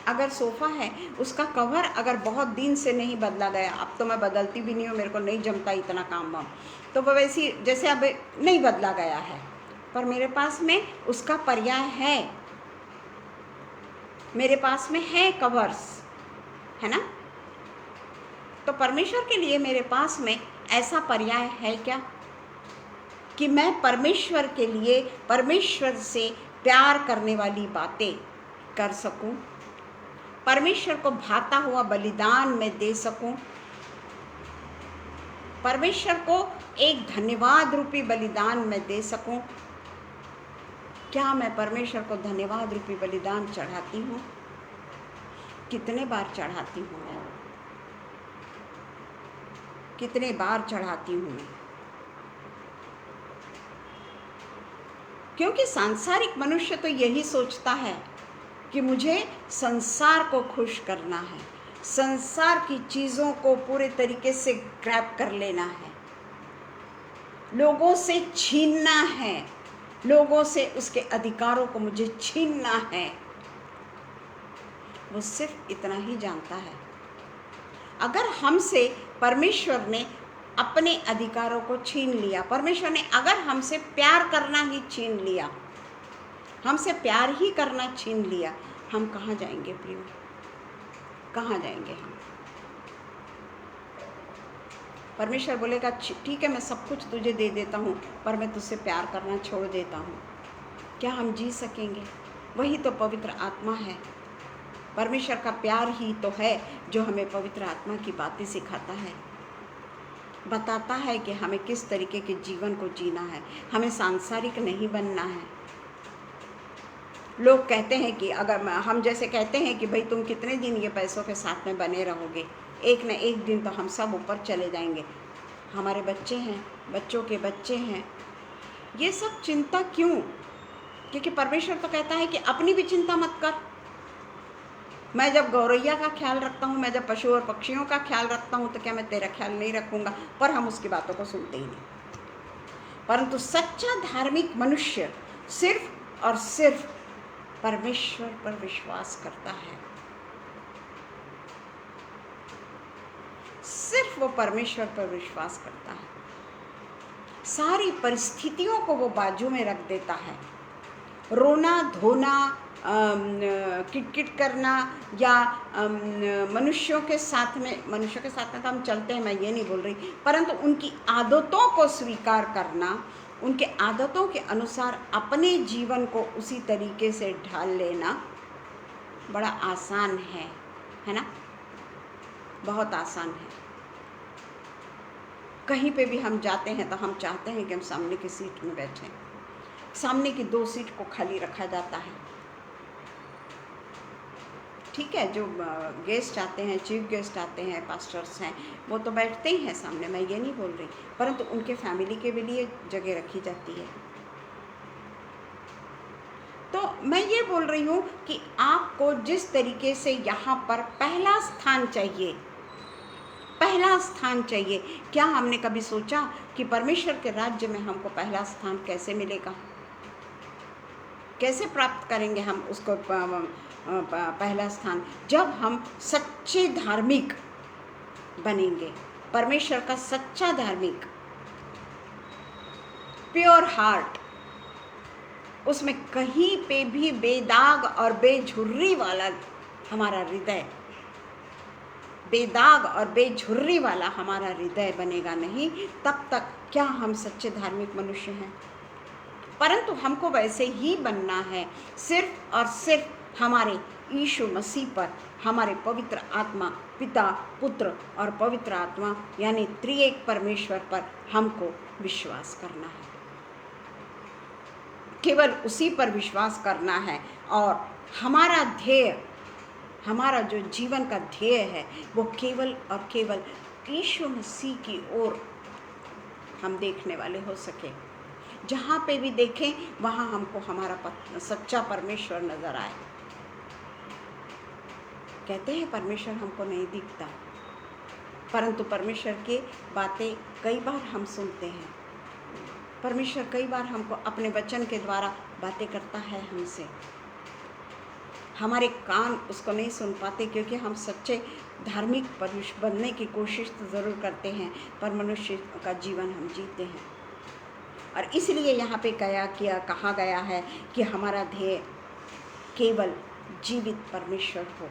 अगर सोफ़ा है, उसका कवर अगर बहुत दिन से नहीं बदला गया, अब तो मैं बदलती भी नहीं हूँ, मेरे को नहीं जमता इतना काम वाम, तो वो वैसी जैसे अब नहीं बदला गया है, पर मेरे पास में उसका पर्याय है, मेरे पास में है कवर्स, है ना? तो परमेश्वर के लिए मेरे पास में ऐसा पर्याय है क्या कि मैं परमेश्वर के लिए, परमेश्वर से प्यार करने वाली बातें कर सकूं, परमेश्वर को भाता हुआ बलिदान में दे सकूं, परमेश्वर को एक धन्यवाद रूपी बलिदान में दे सकूं। क्या मैं परमेश्वर को धन्यवाद रूपी बलिदान चढ़ाती हूँ? कितने बार चढ़ाती हूँ मैं? कितने बार चढ़ाती हूँ मैं? क्योंकि सांसारिक मनुष्य तो यही सोचता है कि मुझे संसार को खुश करना है, संसार की चीज़ों को पूरे तरीके से ग्रैब कर लेना है, लोगों से छीनना है, लोगों से उसके अधिकारों को मुझे छीनना है। वो सिर्फ इतना ही जानता है। अगर हमसे परमेश्वर ने अपने अधिकारों को छीन लिया, परमेश्वर ने अगर हमसे प्यार करना ही छीन लिया, हमसे प्यार ही करना छीन लिया, हम कहाँ जाएंगे प्रियो? कहाँ जाएंगे हम? परमेश्वर बोलेगा ठीक है, मैं सब कुछ तुझे दे देता हूँ, पर मैं तुझसे प्यार करना छोड़ देता हूँ। क्या हम जी सकेंगे? वही तो पवित्र आत्मा है। परमेश्वर का प्यार ही तो है जो हमें पवित्र आत्मा की बातें सिखाता है, बताता है कि हमें किस तरीके के जीवन को जीना है, हमें सांसारिक नहीं बनना है। लोग कहते हैं कि अगर हम जैसे कहते हैं कि भाई तुम कितने दिन ये पैसों के साथ में बने रहोगे, एक न एक दिन तो हम सब ऊपर चले जाएंगे। हमारे बच्चे हैं, बच्चों के बच्चे हैं, ये सब चिंता क्यों? क्योंकि परमेश्वर तो कहता है कि अपनी भी चिंता मत कर। मैं जब गौरैया का ख्याल रखता हूँ, मैं जब पशु और पक्षियों का ख्याल रखता हूँ, तो क्या मैं तेरा ख्याल नहीं रखूँगा? पर हम उसकी बातों को सुनते ही नहीं। परंतु सच्चा धार्मिक मनुष्य सिर्फ और सिर्फ परमेश्वर पर विश्वास करता है। सिर्फ वो परमेश्वर पर विश्वास करता है। सारी परिस्थितियों को वो बाजू में रख देता है। रोना धोना, किटकिट करना या मनुष्यों के साथ में तो हम चलते हैं, मैं ये नहीं बोल रही, परंतु उनकी आदतों को स्वीकार करना, उनके आदतों के अनुसार अपने जीवन को उसी तरीके से ढाल लेना बड़ा आसान है ना? बहुत आसान है। कहीं पे भी हम जाते हैं तो हम चाहते हैं कि हम सामने की सीट में बैठें। सामने की 2 सीट को खाली रखा जाता है। ठीक है, जो गेस्ट आते हैं, चीफ गेस्ट आते हैं, पास्टर्स हैं, वो तो बैठते ही हैं सामने, मैं ये नहीं बोल रही, परंतु उनके फैमिली के भी लिए जगह रखी जाती है। तो मैं ये बोल रही हूँ कि आपको जिस तरीके से यहाँ पर पहला स्थान चाहिए, पहला स्थान चाहिए, क्या हमने कभी सोचा कि परमेश्वर के राज्य में हमको पहला स्थान कैसे मिलेगा? कैसे प्राप्त करेंगे हम उसको पहला स्थान? जब हम सच्चे धार्मिक बनेंगे, परमेश्वर का सच्चा धार्मिक, प्योर हार्ट, उसमें कहीं पे भी बेदाग और बेझुर्री वाला हमारा हृदय, बेदाग और बेझुर्री वाला हमारा हृदय बनेगा नहीं, तब तक क्या हम सच्चे धार्मिक मनुष्य हैं? परंतु हमको वैसे ही बनना है, सिर्फ और सिर्फ हमारे यीशु मसीह पर, हमारे पवित्र आत्मा, पिता, पुत्र और पवित्र आत्मा यानी त्रिएक परमेश्वर पर हमको विश्वास करना है। केवल उसी पर विश्वास करना है और हमारा ध्येय, हमारा जो जीवन का ध्येय है वो केवल और केवल यीशु मसीह की ओर हम देखने वाले हो सके। जहाँ पे भी देखें वहाँ हमको हमारा सच्चा परमेश्वर नजर आए। कहते हैं परमेश्वर हमको नहीं दिखता, परंतु परमेश्वर की बातें कई बार हम सुनते हैं। परमेश्वर कई बार हमको अपने वचन के द्वारा बातें करता है हमसे। हमारे कान उसको नहीं सुन पाते क्योंकि हम सच्चे धार्मिक बनने की कोशिश तो ज़रूर करते हैं, पर मनुष्य का जीवन हम जीते हैं। और इसलिए यहाँ पे कहा गया है कि हमारा ध्येय केवल जीवित परमेश्वर हो।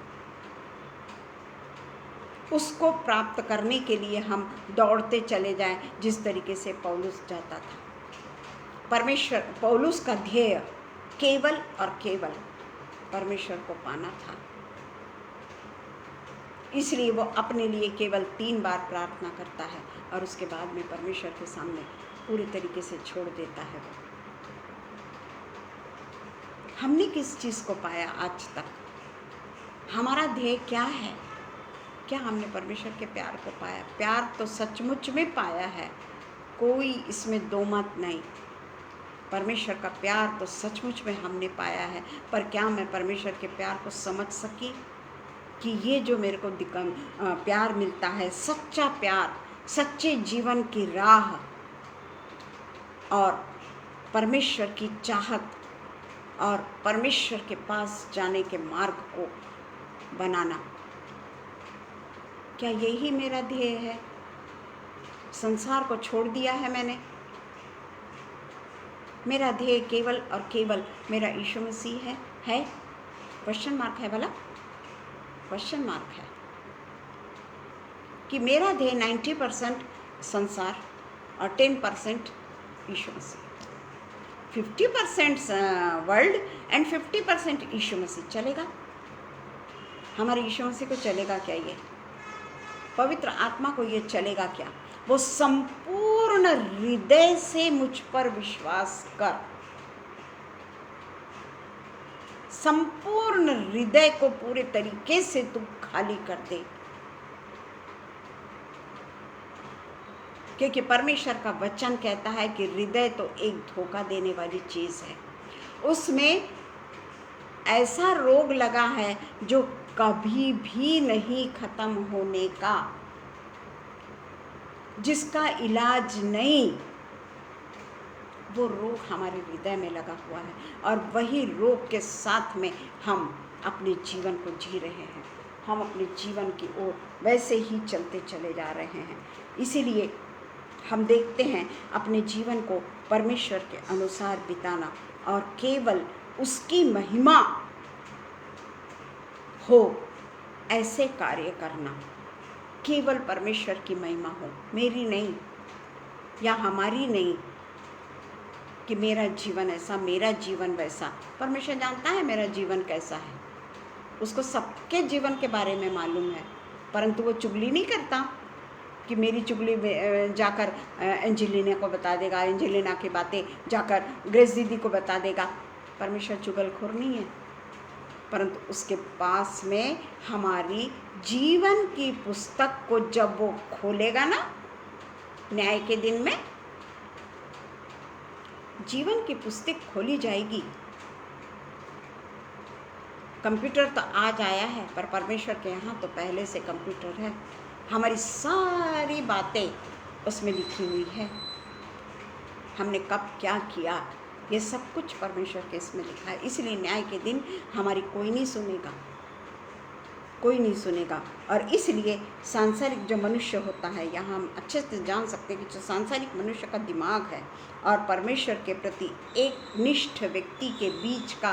उसको प्राप्त करने के लिए हम दौड़ते चले जाएं, जिस तरीके से पौलुस जाता था। पौलुस का ध्येय केवल और केवल परमेश्वर को पाना था, इसलिए वो अपने लिए केवल 3 बार प्रार्थना करता है और उसके बाद में परमेश्वर के सामने पूरी तरीके से छोड़ देता है। हमने किस चीज़ को पाया आज तक? हमारा ध्येय क्या है? क्या हमने परमेश्वर के प्यार को पाया? प्यार तो सचमुच में पाया है, कोई इसमें दो मत नहीं। परमेश्वर का प्यार तो सचमुच में हमने पाया है, पर क्या मैं परमेश्वर के प्यार को समझ सकी कि ये जो मेरे को प्यार मिलता है, सच्चा प्यार, सच्चे जीवन की राह और परमेश्वर की चाहत और परमेश्वर के पास जाने के मार्ग को बनाना, क्या यही मेरा ध्येय है? संसार को छोड़ दिया है मैंने, मेरा ध्येय केवल और केवल मेरा यीशु मसीह है? क्वेश्चन मार्क है, भला क्वेश्चन मार्क है कि मेरा ध्येय 90% संसार और 10% यीशु मसीह, 50% वर्ल्ड एंड 50% यीशु मसीह। चलेगा? हमारे यीशु मसीह को चलेगा क्या? ये पवित्र आत्मा को ये चलेगा क्या? वो संपूर्ण हृदय से मुझ पर विश्वास कर, संपूर्ण हृदय को पूरे तरीके से तू खाली कर दे, क्योंकि परमेश्वर का वचन कहता है कि हृदय तो एक धोखा देने वाली चीज़ है। उसमें ऐसा रोग लगा है जो कभी भी नहीं खत्म होने का, जिसका इलाज नहीं। वो रोग हमारे हृदय में लगा हुआ है और वही रोग के साथ में हम अपने जीवन को जी रहे हैं। हम अपने जीवन की ओर वैसे ही चलते चले जा रहे हैं। इसीलिए हम देखते हैं अपने जीवन को परमेश्वर के अनुसार बिताना और केवल उसकी महिमा हो ऐसे कार्य करना, केवल परमेश्वर की महिमा हो, मेरी नहीं या हमारी नहीं कि मेरा जीवन ऐसा, मेरा जीवन वैसा। परमेश्वर जानता है मेरा जीवन कैसा है, उसको सबके जीवन के बारे में मालूम है, परंतु वो चुगली नहीं करता कि मेरी चुगली जाकर एंजेलिना को बता देगा, एंजेलिना की बातें जाकर ग्रेस दीदी को बता देगा। परमेश्वर चुगलखोर नहीं है, परंतु उसके पास में हमारी जीवन की पुस्तक को जब वो खोलेगा ना, न्याय के दिन में जीवन की पुस्तक खोली जाएगी। कंप्यूटर तो आज आया है, पर परमेश्वर के यहाँ तो पहले से कंप्यूटर है। हमारी सारी बातें उसमें लिखी हुई है, हमने कब क्या किया, ये सब कुछ परमेश्वर के इसमें लिखा है। इसलिए न्याय के दिन हमारी कोई नहीं सुनेगा, कोई नहीं सुनेगा। और इसलिए सांसारिक जो मनुष्य होता है, यहाँ हम अच्छे से जान सकते हैं कि जो सांसारिक मनुष्य का दिमाग है और परमेश्वर के प्रति एक निष्ठ व्यक्ति के बीच का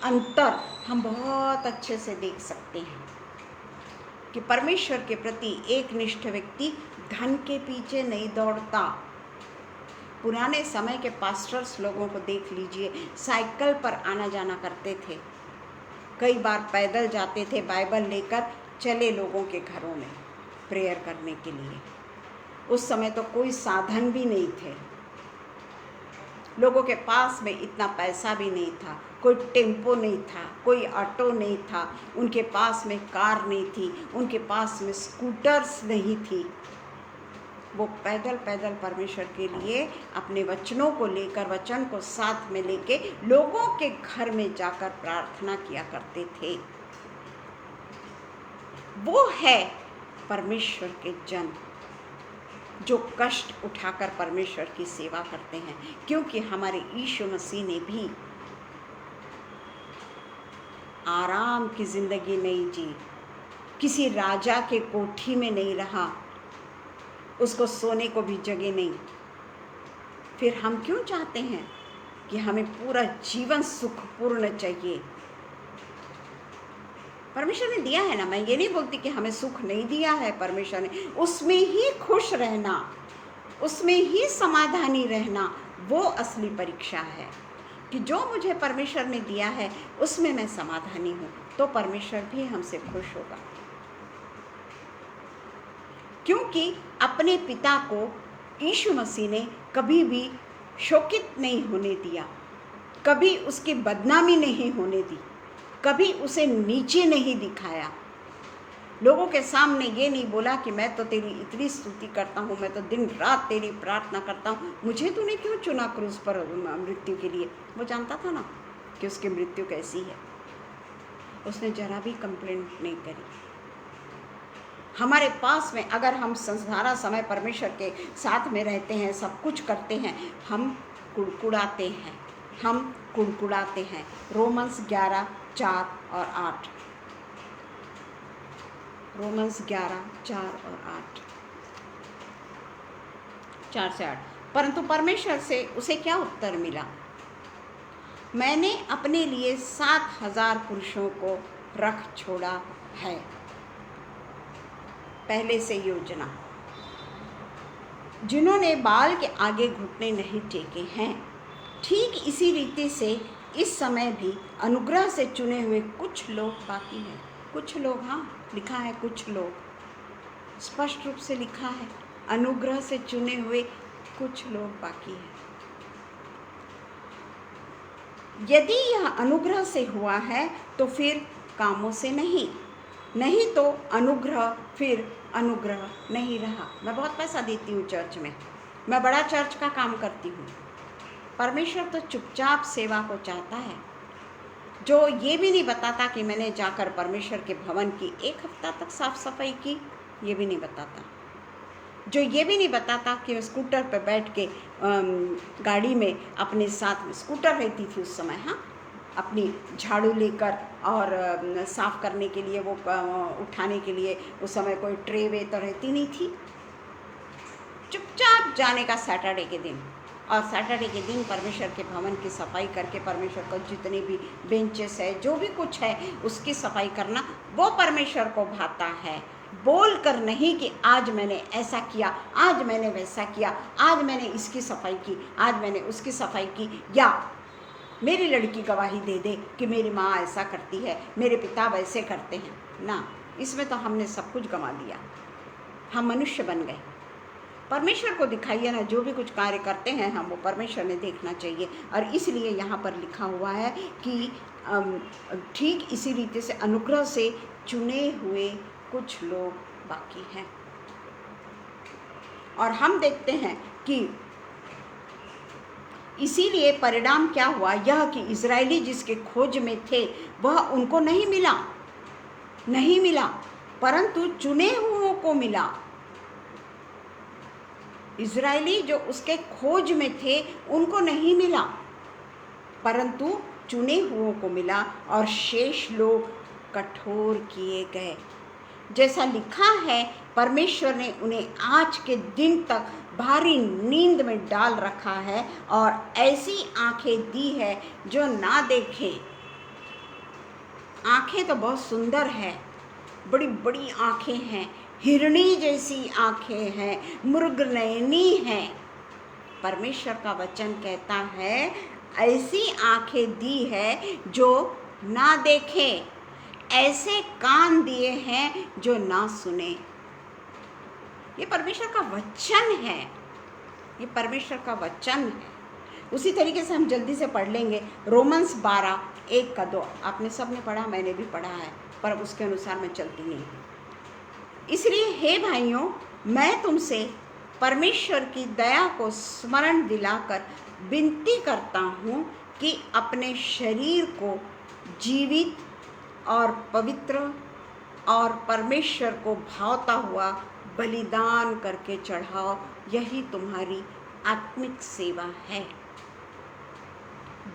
अंतर हम बहुत अच्छे से देख सकते हैं कि परमेश्वर के प्रति एक निष्ठ व्यक्ति धन के पीछे नहीं दौड़ता। पुराने समय के पास्टर्स लोगों को देख लीजिए, साइकिल पर आना जाना करते थे, कई बार पैदल जाते थे, बाइबल लेकर चले लोगों के घरों में प्रेयर करने के लिए। उस समय तो कोई साधन भी नहीं थे, लोगों के पास में इतना पैसा भी नहीं था, कोई टेम्पो नहीं था, कोई ऑटो नहीं था, उनके पास में कार नहीं थी, उनके पास में स्कूटर्स नहीं थी। वो पैदल पैदल परमेश्वर के लिए अपने वचनों को लेकर, वचन को साथ में लेके लोगों के घर में जाकर प्रार्थना किया करते थे। वो है परमेश्वर के जन जो कष्ट उठाकर परमेश्वर की सेवा करते हैं, क्योंकि हमारे यीशु मसीह ने भी आराम की जिंदगी नहीं जी, किसी राजा के कोठी में नहीं रहा, उसको सोने को भी जगह नहीं। फिर हम क्यों चाहते हैं कि हमें पूरा जीवन सुखपूर्ण चाहिए? परमेश्वर ने दिया है ना, मैं ये नहीं बोलती कि हमें सुख नहीं दिया है परमेश्वर ने, उसमें ही खुश रहना, उसमें ही समाधानी रहना, वो असली परीक्षा है कि जो मुझे परमेश्वर ने दिया है उसमें मैं समाधानी हूँ, तो परमेश्वर भी हमसे खुश होगा। क्योंकि अपने पिता को यीशु मसीह ने कभी भी शोकित नहीं होने दिया, कभी उसकी बदनामी नहीं होने दी, कभी उसे नीचे नहीं दिखाया। लोगों के सामने ये नहीं बोला कि मैं तो तेरी इतनी स्तुति करता हूँ, मैं तो दिन रात तेरी प्रार्थना करता हूँ, मुझे तूने क्यों चुना क्रूस पर मृत्यु के लिए। वो जानता था ना कि उसकी मृत्यु कैसी है, उसने जरा भी कंप्लेंट नहीं करी। हमारे पास में अगर हम सारा समय परमेश्वर के साथ में रहते हैं, सब कुछ करते हैं, हम कुड़कुड़ाते हैं, हम कुड़कुड़ाते हैं। रोमन्स 11:4 और 8, रोमन्स 11:4 और 8, 4 से 8। परंतु परमेश्वर से उसे क्या उत्तर मिला? मैंने अपने लिए 7,000 पुरुषों को रख छोड़ा है। पहले से योजना, जिन्होंने बाल के आगे घुटने नहीं टेके हैं। ठीक इसी रीति से इस समय भी अनुग्रह से चुने हुए कुछ लोग बाकी हैं। कुछ लोग, हाँ लिखा है कुछ लोग, स्पष्ट रूप से लिखा है, अनुग्रह से चुने हुए कुछ लोग बाकी हैं। यदि यह अनुग्रह से हुआ है तो फिर कामों से नहीं, नहीं तो अनुग्रह फिर अनुग्रह नहीं रहा। मैं बहुत पैसा देती हूँ चर्च में, मैं बड़ा चर्च का काम करती हूँ। परमेश्वर तो चुपचाप सेवा को चाहता है, जो ये भी नहीं बताता कि मैंने जाकर परमेश्वर के भवन की 1 हफ्ता तक साफ सफाई की, ये भी नहीं बताता। जो ये भी नहीं बताता कि मैं स्कूटर पर बैठ के गाड़ी में अपने साथ में, स्कूटर रहती थी उस समय, हाँ, अपनी झाड़ू लेकर और साफ़ करने के लिए, वो उठाने के लिए उस समय कोई ट्रे वे तो रहती नहीं थी। चुपचाप जाने का सैटरडे के दिन, और सैटरडे के दिन परमेश्वर के भवन की सफाई करके, परमेश्वर को जितने भी बेंचेस है, जो भी कुछ है, उसकी सफाई करना, वो परमेश्वर को भाता है। बोल कर नहीं कि आज मैंने ऐसा किया, आज मैंने वैसा किया, आज मैंने इसकी सफाई की, आज मैंने उसकी सफाई की, या मेरी लड़की गवाही दे दे कि मेरी माँ ऐसा करती है, मेरे पिता वैसे करते हैं। ना, इसमें तो हमने सब कुछ गंवा दिया, हम मनुष्य बन गए। परमेश्वर को दिखाइए ना, जो भी कुछ कार्य करते हैं हम, वो परमेश्वर ने देखना चाहिए। और इसलिए यहाँ पर लिखा हुआ है कि ठीक इसी रीति से अनुग्रह से चुने हुए कुछ लोग बाकी हैं। और हम देखते हैं कि इसीलिए परिणाम क्या हुआ, यह कि इजरायली जिसके खोज में थे वह उनको नहीं मिला, परंतु चुने हुओं को मिला। इजरायली जो उसके खोज में थे उनको नहीं मिला, परंतु चुने हुओं को मिला, और शेष लोग कठोर किए गए। जैसा लिखा है, परमेश्वर ने उन्हें आज के दिन तक भारी नींद में डाल रखा है, और ऐसी आंखें दी है जो ना देखें। आंखें तो बहुत सुंदर है, बड़ी बड़ी आंखें हैं, हिरणी जैसी आंखें हैं, मृगनयनी हैं। परमेश्वर का वचन कहता है ऐसी आंखें दी है जो ना देखें, ऐसे कान दिए हैं जो ना सुने। ये परमेश्वर का वचन है, ये परमेश्वर का वचन है। उसी तरीके से हम जल्दी से पढ़ लेंगे रोमन्स 12:1-2। आपने सबने पढ़ा, मैंने भी पढ़ा है, पर उसके अनुसार मैं चलती नहीं। इसलिए हे भाइयों, मैं तुमसे परमेश्वर की दया को स्मरण दिलाकर विनती करता हूँ कि अपने शरीर को जीवित और पवित्र और परमेश्वर को भावता हुआ बलिदान करके चढ़ाओ, यही तुम्हारी आत्मिक सेवा है।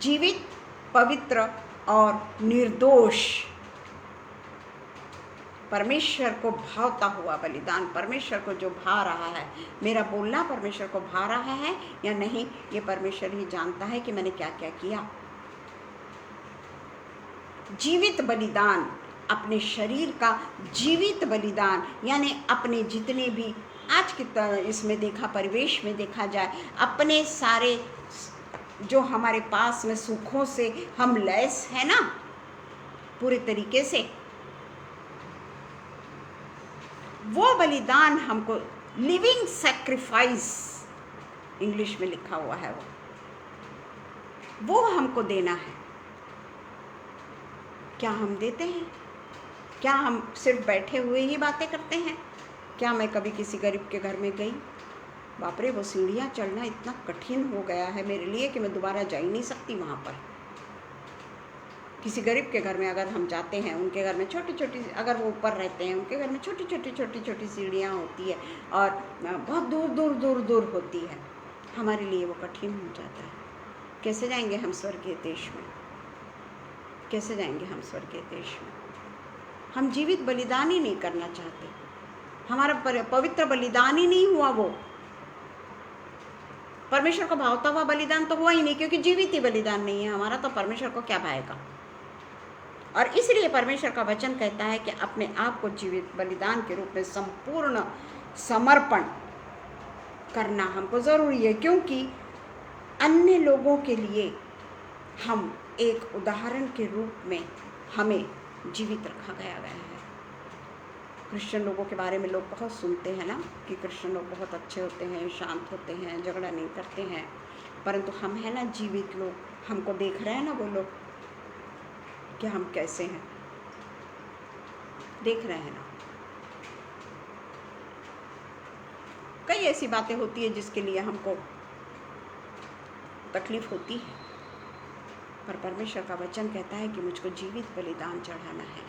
जीवित, पवित्र और निर्दोष, परमेश्वर को भावता हुआ बलिदान, परमेश्वर को जो भा रहा है। मेरा बोलना परमेश्वर को भा रहा है या नहीं, ये परमेश्वर ही जानता है कि मैंने क्या क्या किया। जीवित बलिदान, अपने शरीर का जीवित बलिदान, यानी अपने जितने भी आज की इसमें देखा, परिवेश में देखा जाए, अपने सारे जो हमारे पास में सुखों से हम लैस है ना पूरे तरीके से, वो बलिदान हमको लिविंग सैक्रिफाइस इंग्लिश में लिखा हुआ है, वो हमको देना है। क्या हम देते हैं? क्या हम सिर्फ बैठे हुए ही बातें करते हैं? क्या मैं कभी किसी गरीब के घर में गई? बाप रे, वो सीढ़ियाँ चढ़ना इतना कठिन हो गया है मेरे लिए कि मैं दोबारा जा ही नहीं सकती वहाँ पर। किसी गरीब के घर में अगर हम जाते हैं, उनके घर में छोटी छोटी, अगर वो ऊपर रहते हैं, उनके घर में छोटी छोटी सीढ़ियाँ होती है और बहुत दूर दूर दूर दूर होती है। हमारे लिए वो कठिन हो जाता है। कैसे जाएंगे हम स्वर्गीय देश में? कैसे जाएंगे हम स्वर्गीय देश में? हम जीवित बलिदान ही नहीं करना चाहते। हमारा पवित्र बलिदान ही नहीं हुआ, वो परमेश्वर को भावता हुआ बलिदान तो हुआ ही नहीं, क्योंकि जीवित ही बलिदान नहीं है हमारा, तो परमेश्वर को क्या भाएगा। और इसलिए परमेश्वर का वचन कहता है कि अपने आप को जीवित बलिदान के रूप में संपूर्ण समर्पण करना हमको ज़रूरी है, क्योंकि अन्य लोगों के लिए हम एक उदाहरण के रूप में हमें जीवित रखा गया है। क्रिश्चियन लोगों के बारे में लोग बहुत सुनते हैं ना कि क्रिश्चियन लोग बहुत अच्छे होते हैं, शांत होते हैं, झगड़ा नहीं करते हैं, परंतु हम हैं ना जीवित लोग, हमको देख रहे हैं ना वो लोग कि हम कैसे हैं, देख रहे हैं ना। कई ऐसी बातें होती है जिसके लिए हमको तकलीफ होती है, पर परमेश्वर का वचन कहता है कि मुझको जीवित बलिदान चढ़ाना है,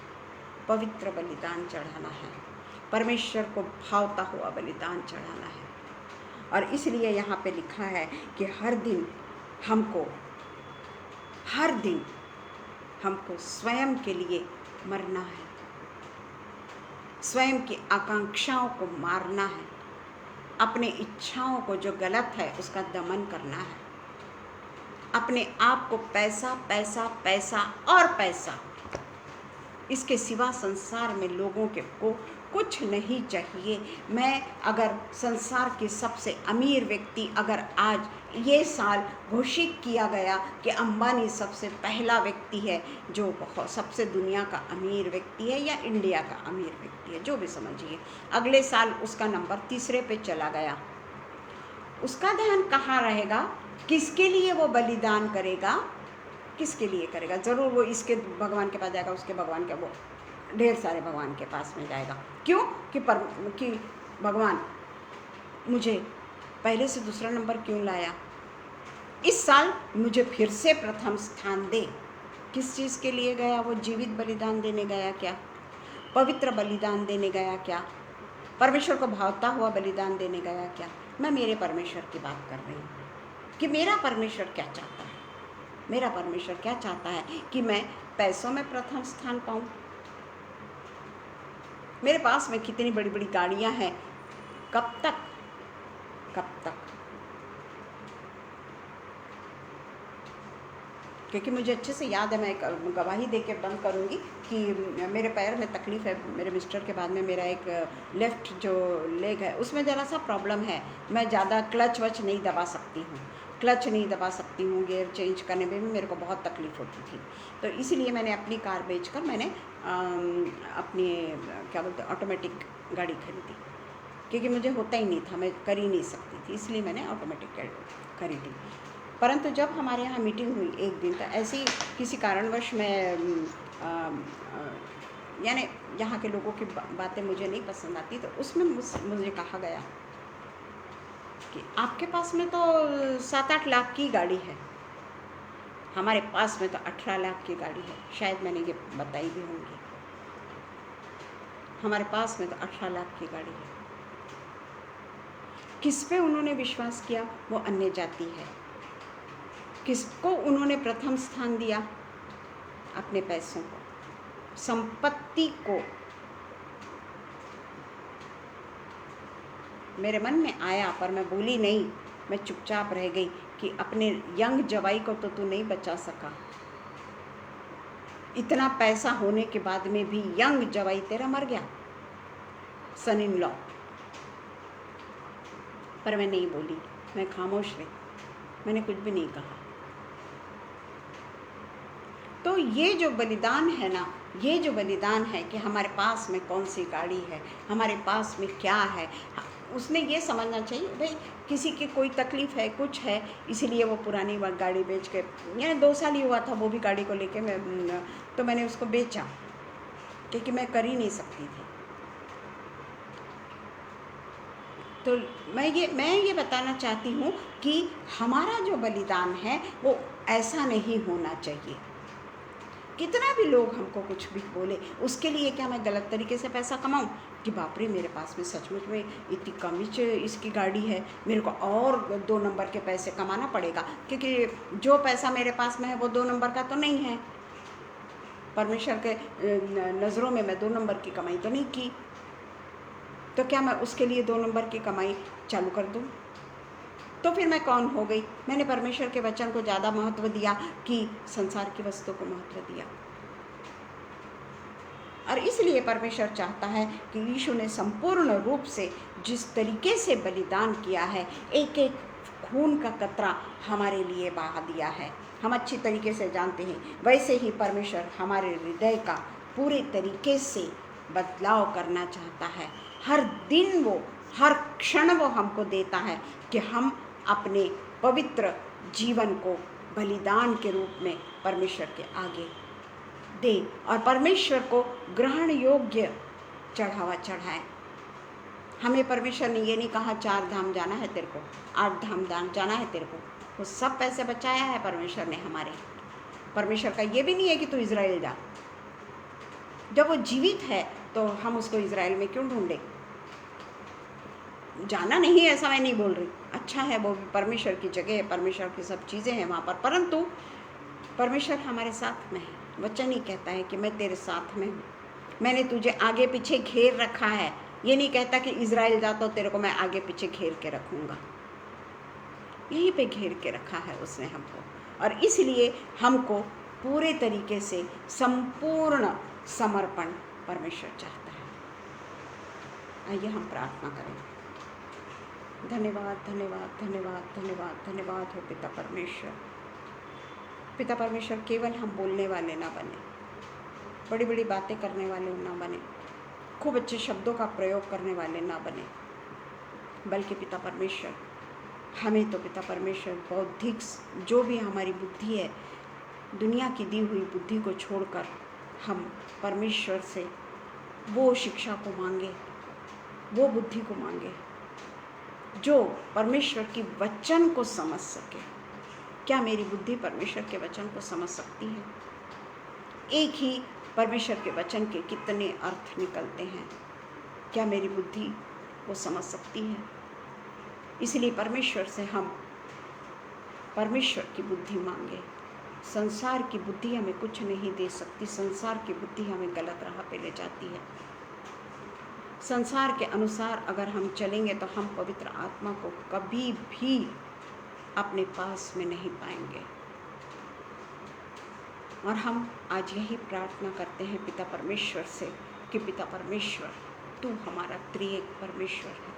पवित्र बलिदान चढ़ाना है, परमेश्वर को भावता हुआ बलिदान चढ़ाना है। और इसलिए यहाँ पे लिखा है कि हर दिन हमको स्वयं के लिए मरना है, स्वयं की आकांक्षाओं को मारना है, अपने इच्छाओं को जो गलत है उसका दमन करना है, अपने आप को पैसा पैसा पैसा और पैसा, इसके सिवा संसार में लोगों को कुछ नहीं चाहिए। मैं अगर संसार के सबसे अमीर व्यक्ति, अगर आज ये साल घोषित किया गया कि अंबानी सबसे पहला व्यक्ति है जो सबसे दुनिया का अमीर व्यक्ति है, या इंडिया का अमीर व्यक्ति है, जो भी समझिए, अगले साल उसका नंबर तीसरे पे चला गया, उसका ध्यान कहाँ रहेगा? किसके लिए वो बलिदान करेगा? किसके लिए करेगा? ज़रूर वो इसके भगवान के पास जाएगा, उसके भगवान के, वो ढेर सारे भगवान के पास में जाएगा। क्यों? कि भगवान मुझे पहले से दूसरा नंबर क्यों लाया, इस साल मुझे फिर से प्रथम स्थान दे। किस चीज़ के लिए गया वो? जीवित बलिदान देने गया क्या? पवित्र बलिदान देने गया क्या? परमेश्वर को भावता हुआ बलिदान देने गया क्या? मैं मेरे परमेश्वर की बात कर रही हूँ कि मेरा परमेश्वर क्या चाहता है। मेरा परमेश्वर क्या चाहता है कि मैं पैसों में प्रथम स्थान पाऊँ। मेरे पास में कितनी बड़ी बड़ी गाड़ियाँ हैं, कब तक? क्योंकि मुझे अच्छे से याद है, मैं गवाही दे के बंद करूँगी कि मेरे पैर में तकलीफ़ है। मेरे मिस्टर के बाद में मेरा एक लेफ़्ट जो लेग है उसमें ज़रा सा प्रॉब्लम है। मैं ज़्यादा क्लच वच नहीं दबा सकती हूँ, गियर चेंज करने में भी मेरे को बहुत तकलीफ़ होती थी। तो इसलिए मैंने अपनी कार बेचकर मैंने अपनी क्या बोलते हैं ऑटोमेटिक गाड़ी खरीदी, क्योंकि मुझे होता ही नहीं था, मैं कर ही नहीं सकती थी, इसलिए मैंने ऑटोमेटिक खरीदी। परंतु जब हमारे यहाँ मीटिंग हुई एक दिन, तो ऐसी किसी कारणवश मैं यानी यहाँ के लोगों की बातें मुझे नहीं पसंद आती, तो उसमें मुझे कहा गया कि आपके पास में तो 7-8 लाख की गाड़ी है, हमारे पास में तो 18 लाख की गाड़ी है। शायद मैंने ये बताई भी होंगी। हमारे पास में तो 18 लाख की गाड़ी है। किस पे उन्होंने विश्वास किया? वो अन्य जाति है। किसको उन्होंने प्रथम स्थान दिया? अपने पैसों को, संपत्ति को। मेरे मन में आया पर मैं बोली नहीं, मैं चुपचाप रह गई कि अपने यंग जवाई को तो तू नहीं बचा सका, इतना पैसा होने के बाद में भी यंग जवाई तेरा मर गया, सन इन लॉ। पर मैं नहीं बोली, मैं खामोश रही, मैंने कुछ भी नहीं कहा। तो ये जो बलिदान है ना, ये जो बलिदान है कि हमारे पास में कौन सी गाड़ी है, हमारे पास में क्या है, उसने ये समझना चाहिए भाई किसी की कोई तकलीफ़ है, कुछ है, इसीलिए वो पुरानी गाड़ी बेच के, यानी 2 साल ही हुआ था वो भी गाड़ी को लेके, तो मैंने उसको बेचा क्योंकि मैं कर ही नहीं सकती थी। तो मैं ये बताना चाहती हूँ कि हमारा जो बलिदान है वो ऐसा नहीं होना चाहिए। कितना भी लोग हमको कुछ भी बोले, उसके लिए क्या मैं गलत तरीके से पैसा कमाऊं कि बाप रे मेरे पास में सचमुच में इतनी कम इसकी गाड़ी है, मेरे को और 2 नंबर के पैसे कमाना पड़ेगा, क्योंकि जो पैसा मेरे पास में है वो 2 नंबर का तो नहीं है। परमेश्वर के नज़रों में मैं 2 नंबर की कमाई तो नहीं की, तो क्या मैं उसके लिए 2 नंबर की कमाई चालू कर दूं? तो फिर मैं कौन हो गई? मैंने परमेश्वर के वचन को ज़्यादा महत्व दिया कि संसार की वस्तु को महत्व दिया। और इसलिए परमेश्वर चाहता है कि यीशु ने संपूर्ण रूप से जिस तरीके से बलिदान किया है, एक एक खून का कतरा हमारे लिए बहा दिया है, हम अच्छी तरीके से जानते हैं। वैसे ही परमेश्वर हमारे हृदय का पूरे तरीके से बदलाव करना चाहता है। हर दिन वो, हर क्षण वो हमको देता है कि हम अपने पवित्र जीवन को बलिदान के रूप में परमेश्वर के आगे दे और परमेश्वर को ग्रहण योग्य चढ़ावा चढ़ाएं। हमें परमेश्वर ने ये नहीं कहा 4 धाम जाना है तेरे को, 8 धाम जाना है तेरे को, वो सब पैसे बचाया है परमेश्वर ने हमारे। परमेश्वर का ये भी नहीं है कि तू इज़राइल जा। जब वो जीवित है तो हम उसको इज़राइल में क्यों ढूंढे? जाना नहीं है ऐसा मैं नहीं बोल रही, अच्छा है, वो परमेश्वर की जगह है, परमेश्वर की सब चीज़ें हैं वहाँ पर, परंतु परमेश्वर हमारे साथ में है। वचन ही कहता है कि मैं तेरे साथ में हूँ, मैंने तुझे आगे पीछे घेर रखा है। ये नहीं कहता कि इज़राइल जा तो तेरे को मैं आगे पीछे घेर के रखूँगा, यहीं पे घेर के रखा है उसने हमको। और इसलिए हमको पूरे तरीके से संपूर्ण समर्पण परमेश्वर चाहता है। आइए हम प्रार्थना करें। धन्यवाद धन्यवाद धन्यवाद धन्यवाद धन्यवाद हो पिता परमेश्वर। पिता परमेश्वर, केवल हम बोलने वाले ना बने, बड़ी बड़ी बातें करने वाले ना बने, खूब अच्छे शब्दों का प्रयोग करने वाले ना बने, बल्कि पिता परमेश्वर हमें तो पिता परमेश्वर बौद्धिक जो भी हमारी बुद्धि है, दुनिया की दी हुई बुद्धि को छोड़कर हम परमेश्वर से वो शिक्षा को मांगे, वो बुद्धि को मांगे जो परमेश्वर की वचन को समझ सके। क्या मेरी बुद्धि परमेश्वर के वचन को समझ सकती है? एक ही परमेश्वर के वचन के कितने अर्थ निकलते हैं, क्या मेरी बुद्धि वो समझ सकती है? इसलिए परमेश्वर से हम परमेश्वर की बुद्धि मांगे। संसार की बुद्धि हमें कुछ नहीं दे सकती, संसार की बुद्धि हमें गलत राह पे ले जाती है। संसार के अनुसार अगर हम चलेंगे तो हम पवित्र आत्मा को कभी भी अपने पास में नहीं पाएंगे। और हम आज यही प्रार्थना करते हैं पिता परमेश्वर से कि पिता परमेश्वर, तू हमारा त्रिएक परमेश्वर है।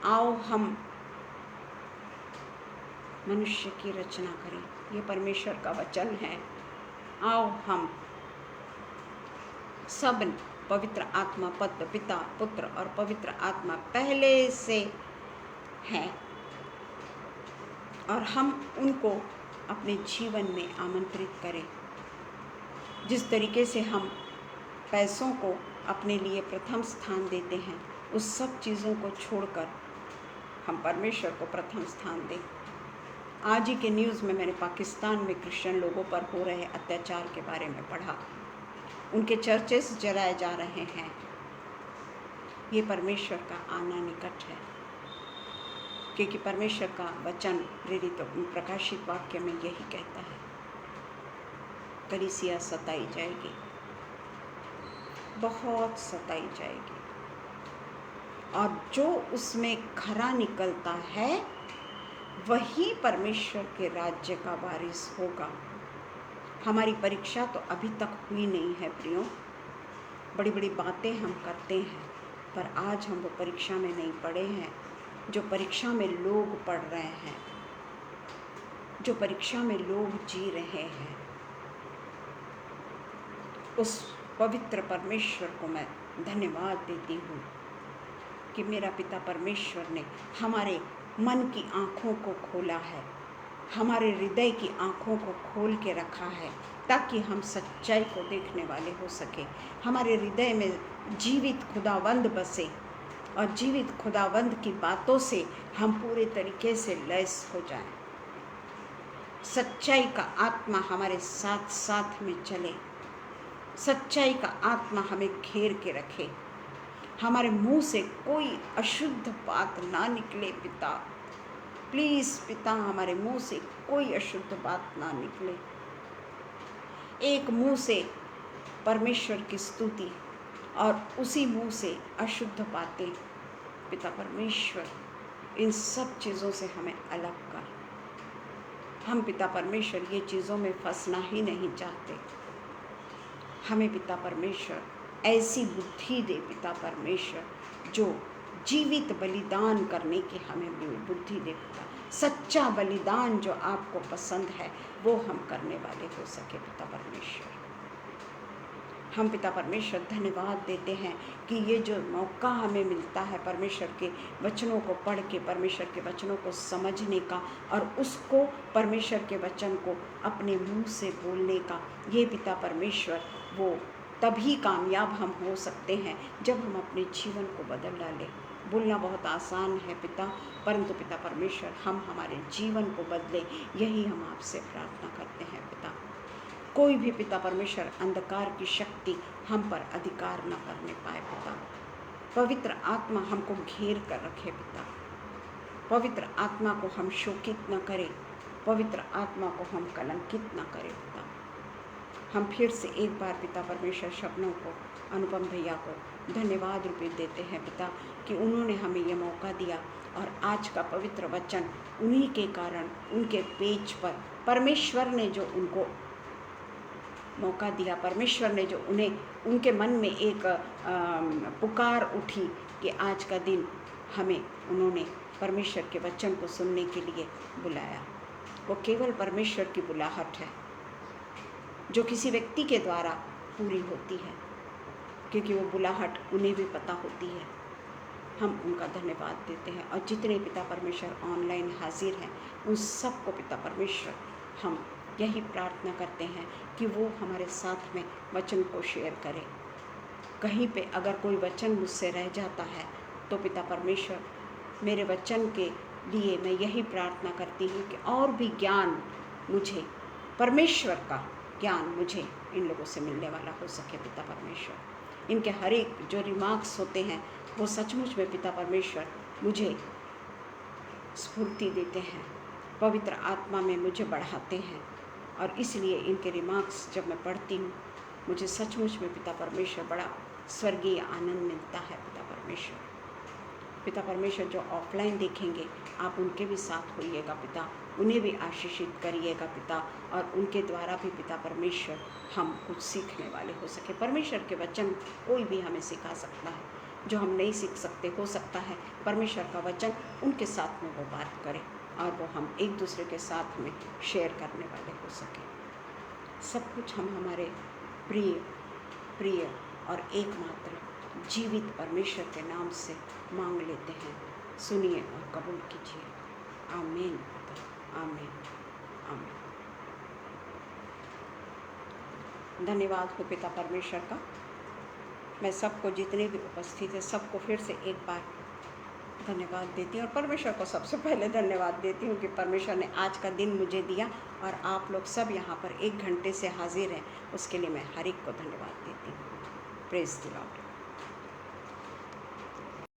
आओ हम मनुष्य की रचना करें, ये परमेश्वर का वचन है। आओ हम सब पवित्र आत्मा, पिता, पुत्र और पवित्र आत्मा पहले से हैं और हम उनको अपने जीवन में आमंत्रित करें। जिस तरीके से हम पैसों को अपने लिए प्रथम स्थान देते हैं, उस सब चीज़ों को छोड़कर हम परमेश्वर को प्रथम स्थान दें। आज ही के न्यूज़ में मैंने पाकिस्तान में क्रिश्चियन लोगों पर हो रहे अत्याचार के बारे में पढ़ा। उनके चर्चेस जलाए जा रहे हैं। ये परमेश्वर का आना निकट है, क्योंकि परमेश्वर का वचन प्रेरित प्रकाशित वाक्य में यही कहता है, कलीसिया सताई जाएगी, बहुत सताई जाएगी, और जो उसमें खरा निकलता है वही परमेश्वर के राज्य का वारिस होगा। हमारी परीक्षा तो अभी तक हुई नहीं है प्रियो। बड़ी बड़ी बातें हम करते हैं, पर आज हम वो परीक्षा में नहीं पढ़े हैं जो परीक्षा में लोग पढ़ रहे हैं, जो परीक्षा में लोग जी रहे हैं। उस पवित्र परमेश्वर को मैं धन्यवाद देती हूँ कि मेरा पिता परमेश्वर ने हमारे मन की आँखों को खोला है, हमारे हृदय की आँखों को खोल के रखा है, ताकि हम सच्चाई को देखने वाले हो सके। हमारे हृदय में जीवित खुदावंद बसे और जीवित खुदावंद की बातों से हम पूरे तरीके से लैस हो जाएं। सच्चाई का आत्मा हमारे साथ साथ में चले, सच्चाई का आत्मा हमें घेर के रखे। हमारे मुंह से कोई अशुद्ध बात ना निकले पिता, प्लीज़ पिता, हमारे मुंह से कोई अशुद्ध बात ना निकले। एक मुंह से परमेश्वर की स्तुति और उसी मुंह से अशुद्ध बातें। पिता परमेश्वर, इन सब चीज़ों से हमें अलग कर। हम पिता परमेश्वर ये चीज़ों में फंसना ही नहीं चाहते। हमें पिता परमेश्वर ऐसी बुद्धि दे पिता परमेश्वर, जो जीवित बलिदान करने की हमें बुद्धि दे पिता। सच्चा बलिदान जो आपको पसंद है वो हम करने वाले हो सके पिता परमेश्वर। हम पिता परमेश्वर धन्यवाद देते हैं कि ये जो मौका हमें मिलता है परमेश्वर के वचनों को पढ़ के, परमेश्वर के वचनों को समझने का और उसको परमेश्वर के वचन को अपने मुंह से बोलने का, ये पिता परमेश्वर वो तभी कामयाब हम हो सकते हैं जब हम अपने जीवन को बदल डालें। बोलना बहुत आसान है पिता, परंतु पिता परमेश्वर हम हमारे जीवन को बदलें, यही हम आपसे प्रार्थना करते हैं पिता। कोई भी पिता परमेश्वर अंधकार की शक्ति हम पर अधिकार न करने पाए पिता। पवित्र आत्मा हमको घेर कर रखे पिता। पवित्र आत्मा को हम शोकित न करें, पवित्र आत्मा को हम कलंकित न करें पिता। हम फिर से एक बार पिता परमेश्वर शबनम को, अनुपम भैया को धन्यवाद रूपित देते हैं पिता कि उन्होंने हमें ये मौका दिया और आज का पवित्र वचन उन्हीं के कारण, उनके पेज पर परमेश्वर ने जो उनको मौका दिया, परमेश्वर ने जो उन्हें, उनके मन में एक पुकार उठी कि आज का दिन हमें उन्होंने परमेश्वर के वचन को सुनने के लिए बुलाया। वो केवल परमेश्वर की बुलाहट है जो किसी व्यक्ति के द्वारा पूरी होती है, क्योंकि वो बुलाहट उन्हें भी पता होती है। हम उनका धन्यवाद देते हैं और जितने पिता परमेश्वर ऑनलाइन हाजिर हैं उन सबको पिता परमेश्वर हम यही प्रार्थना करते हैं कि वो हमारे साथ में वचन को शेयर करें। कहीं पे अगर कोई वचन मुझसे रह जाता है तो पिता परमेश्वर मेरे वचन के लिए मैं यही प्रार्थना करती हूँ कि और भी ज्ञान मुझे, परमेश्वर का ज्ञान मुझे इन लोगों से मिलने वाला हो सके पिता परमेश्वर। इनके हर एक जो रिमार्क्स होते हैं वो सचमुच में पिता परमेश्वर मुझे स्फूर्ति देते हैं, पवित्र आत्मा में मुझे बढ़ाते हैं और इसलिए इनके रिमार्क्स जब मैं पढ़ती हूँ मुझे सचमुच में पिता परमेश्वर बड़ा स्वर्गीय आनंद मिलता है पिता परमेश्वर। पिता परमेश्वर जो ऑफलाइन देखेंगे आप उनके भी साथ होइएगा पिता, उन्हें भी आशीषित करिएगा पिता और उनके द्वारा भी पिता परमेश्वर हम कुछ सीखने वाले हो सके। परमेश्वर के वचन कोई भी हमें सिखा सकता है, जो हम नहीं सीख सकते हो सकता है परमेश्वर का वचन उनके साथ में वो बात करें और वो हम एक दूसरे के साथ में शेयर करने वाले हो सके। सब कुछ हम हमारे प्रिय और एकमात्र जीवित परमेश्वर के नाम से मांग लेते हैं। सुनिए और कबूल कीजिए। आमीन, आमीन, आमीन। धन्यवाद हो पिता परमेश्वर का। मैं सबको, जितने भी उपस्थित हैं, सबको फिर से एक बार धन्यवाद देती हूँ और परमेश्वर को सबसे पहले धन्यवाद देती हूँ कि परमेश्वर ने आज का दिन मुझे दिया और आप लोग सब यहाँ पर 1 घंटे से हाजिर हैं, उसके लिए मैं हर एक को धन्यवाद देती हूँ। Praise the Lord.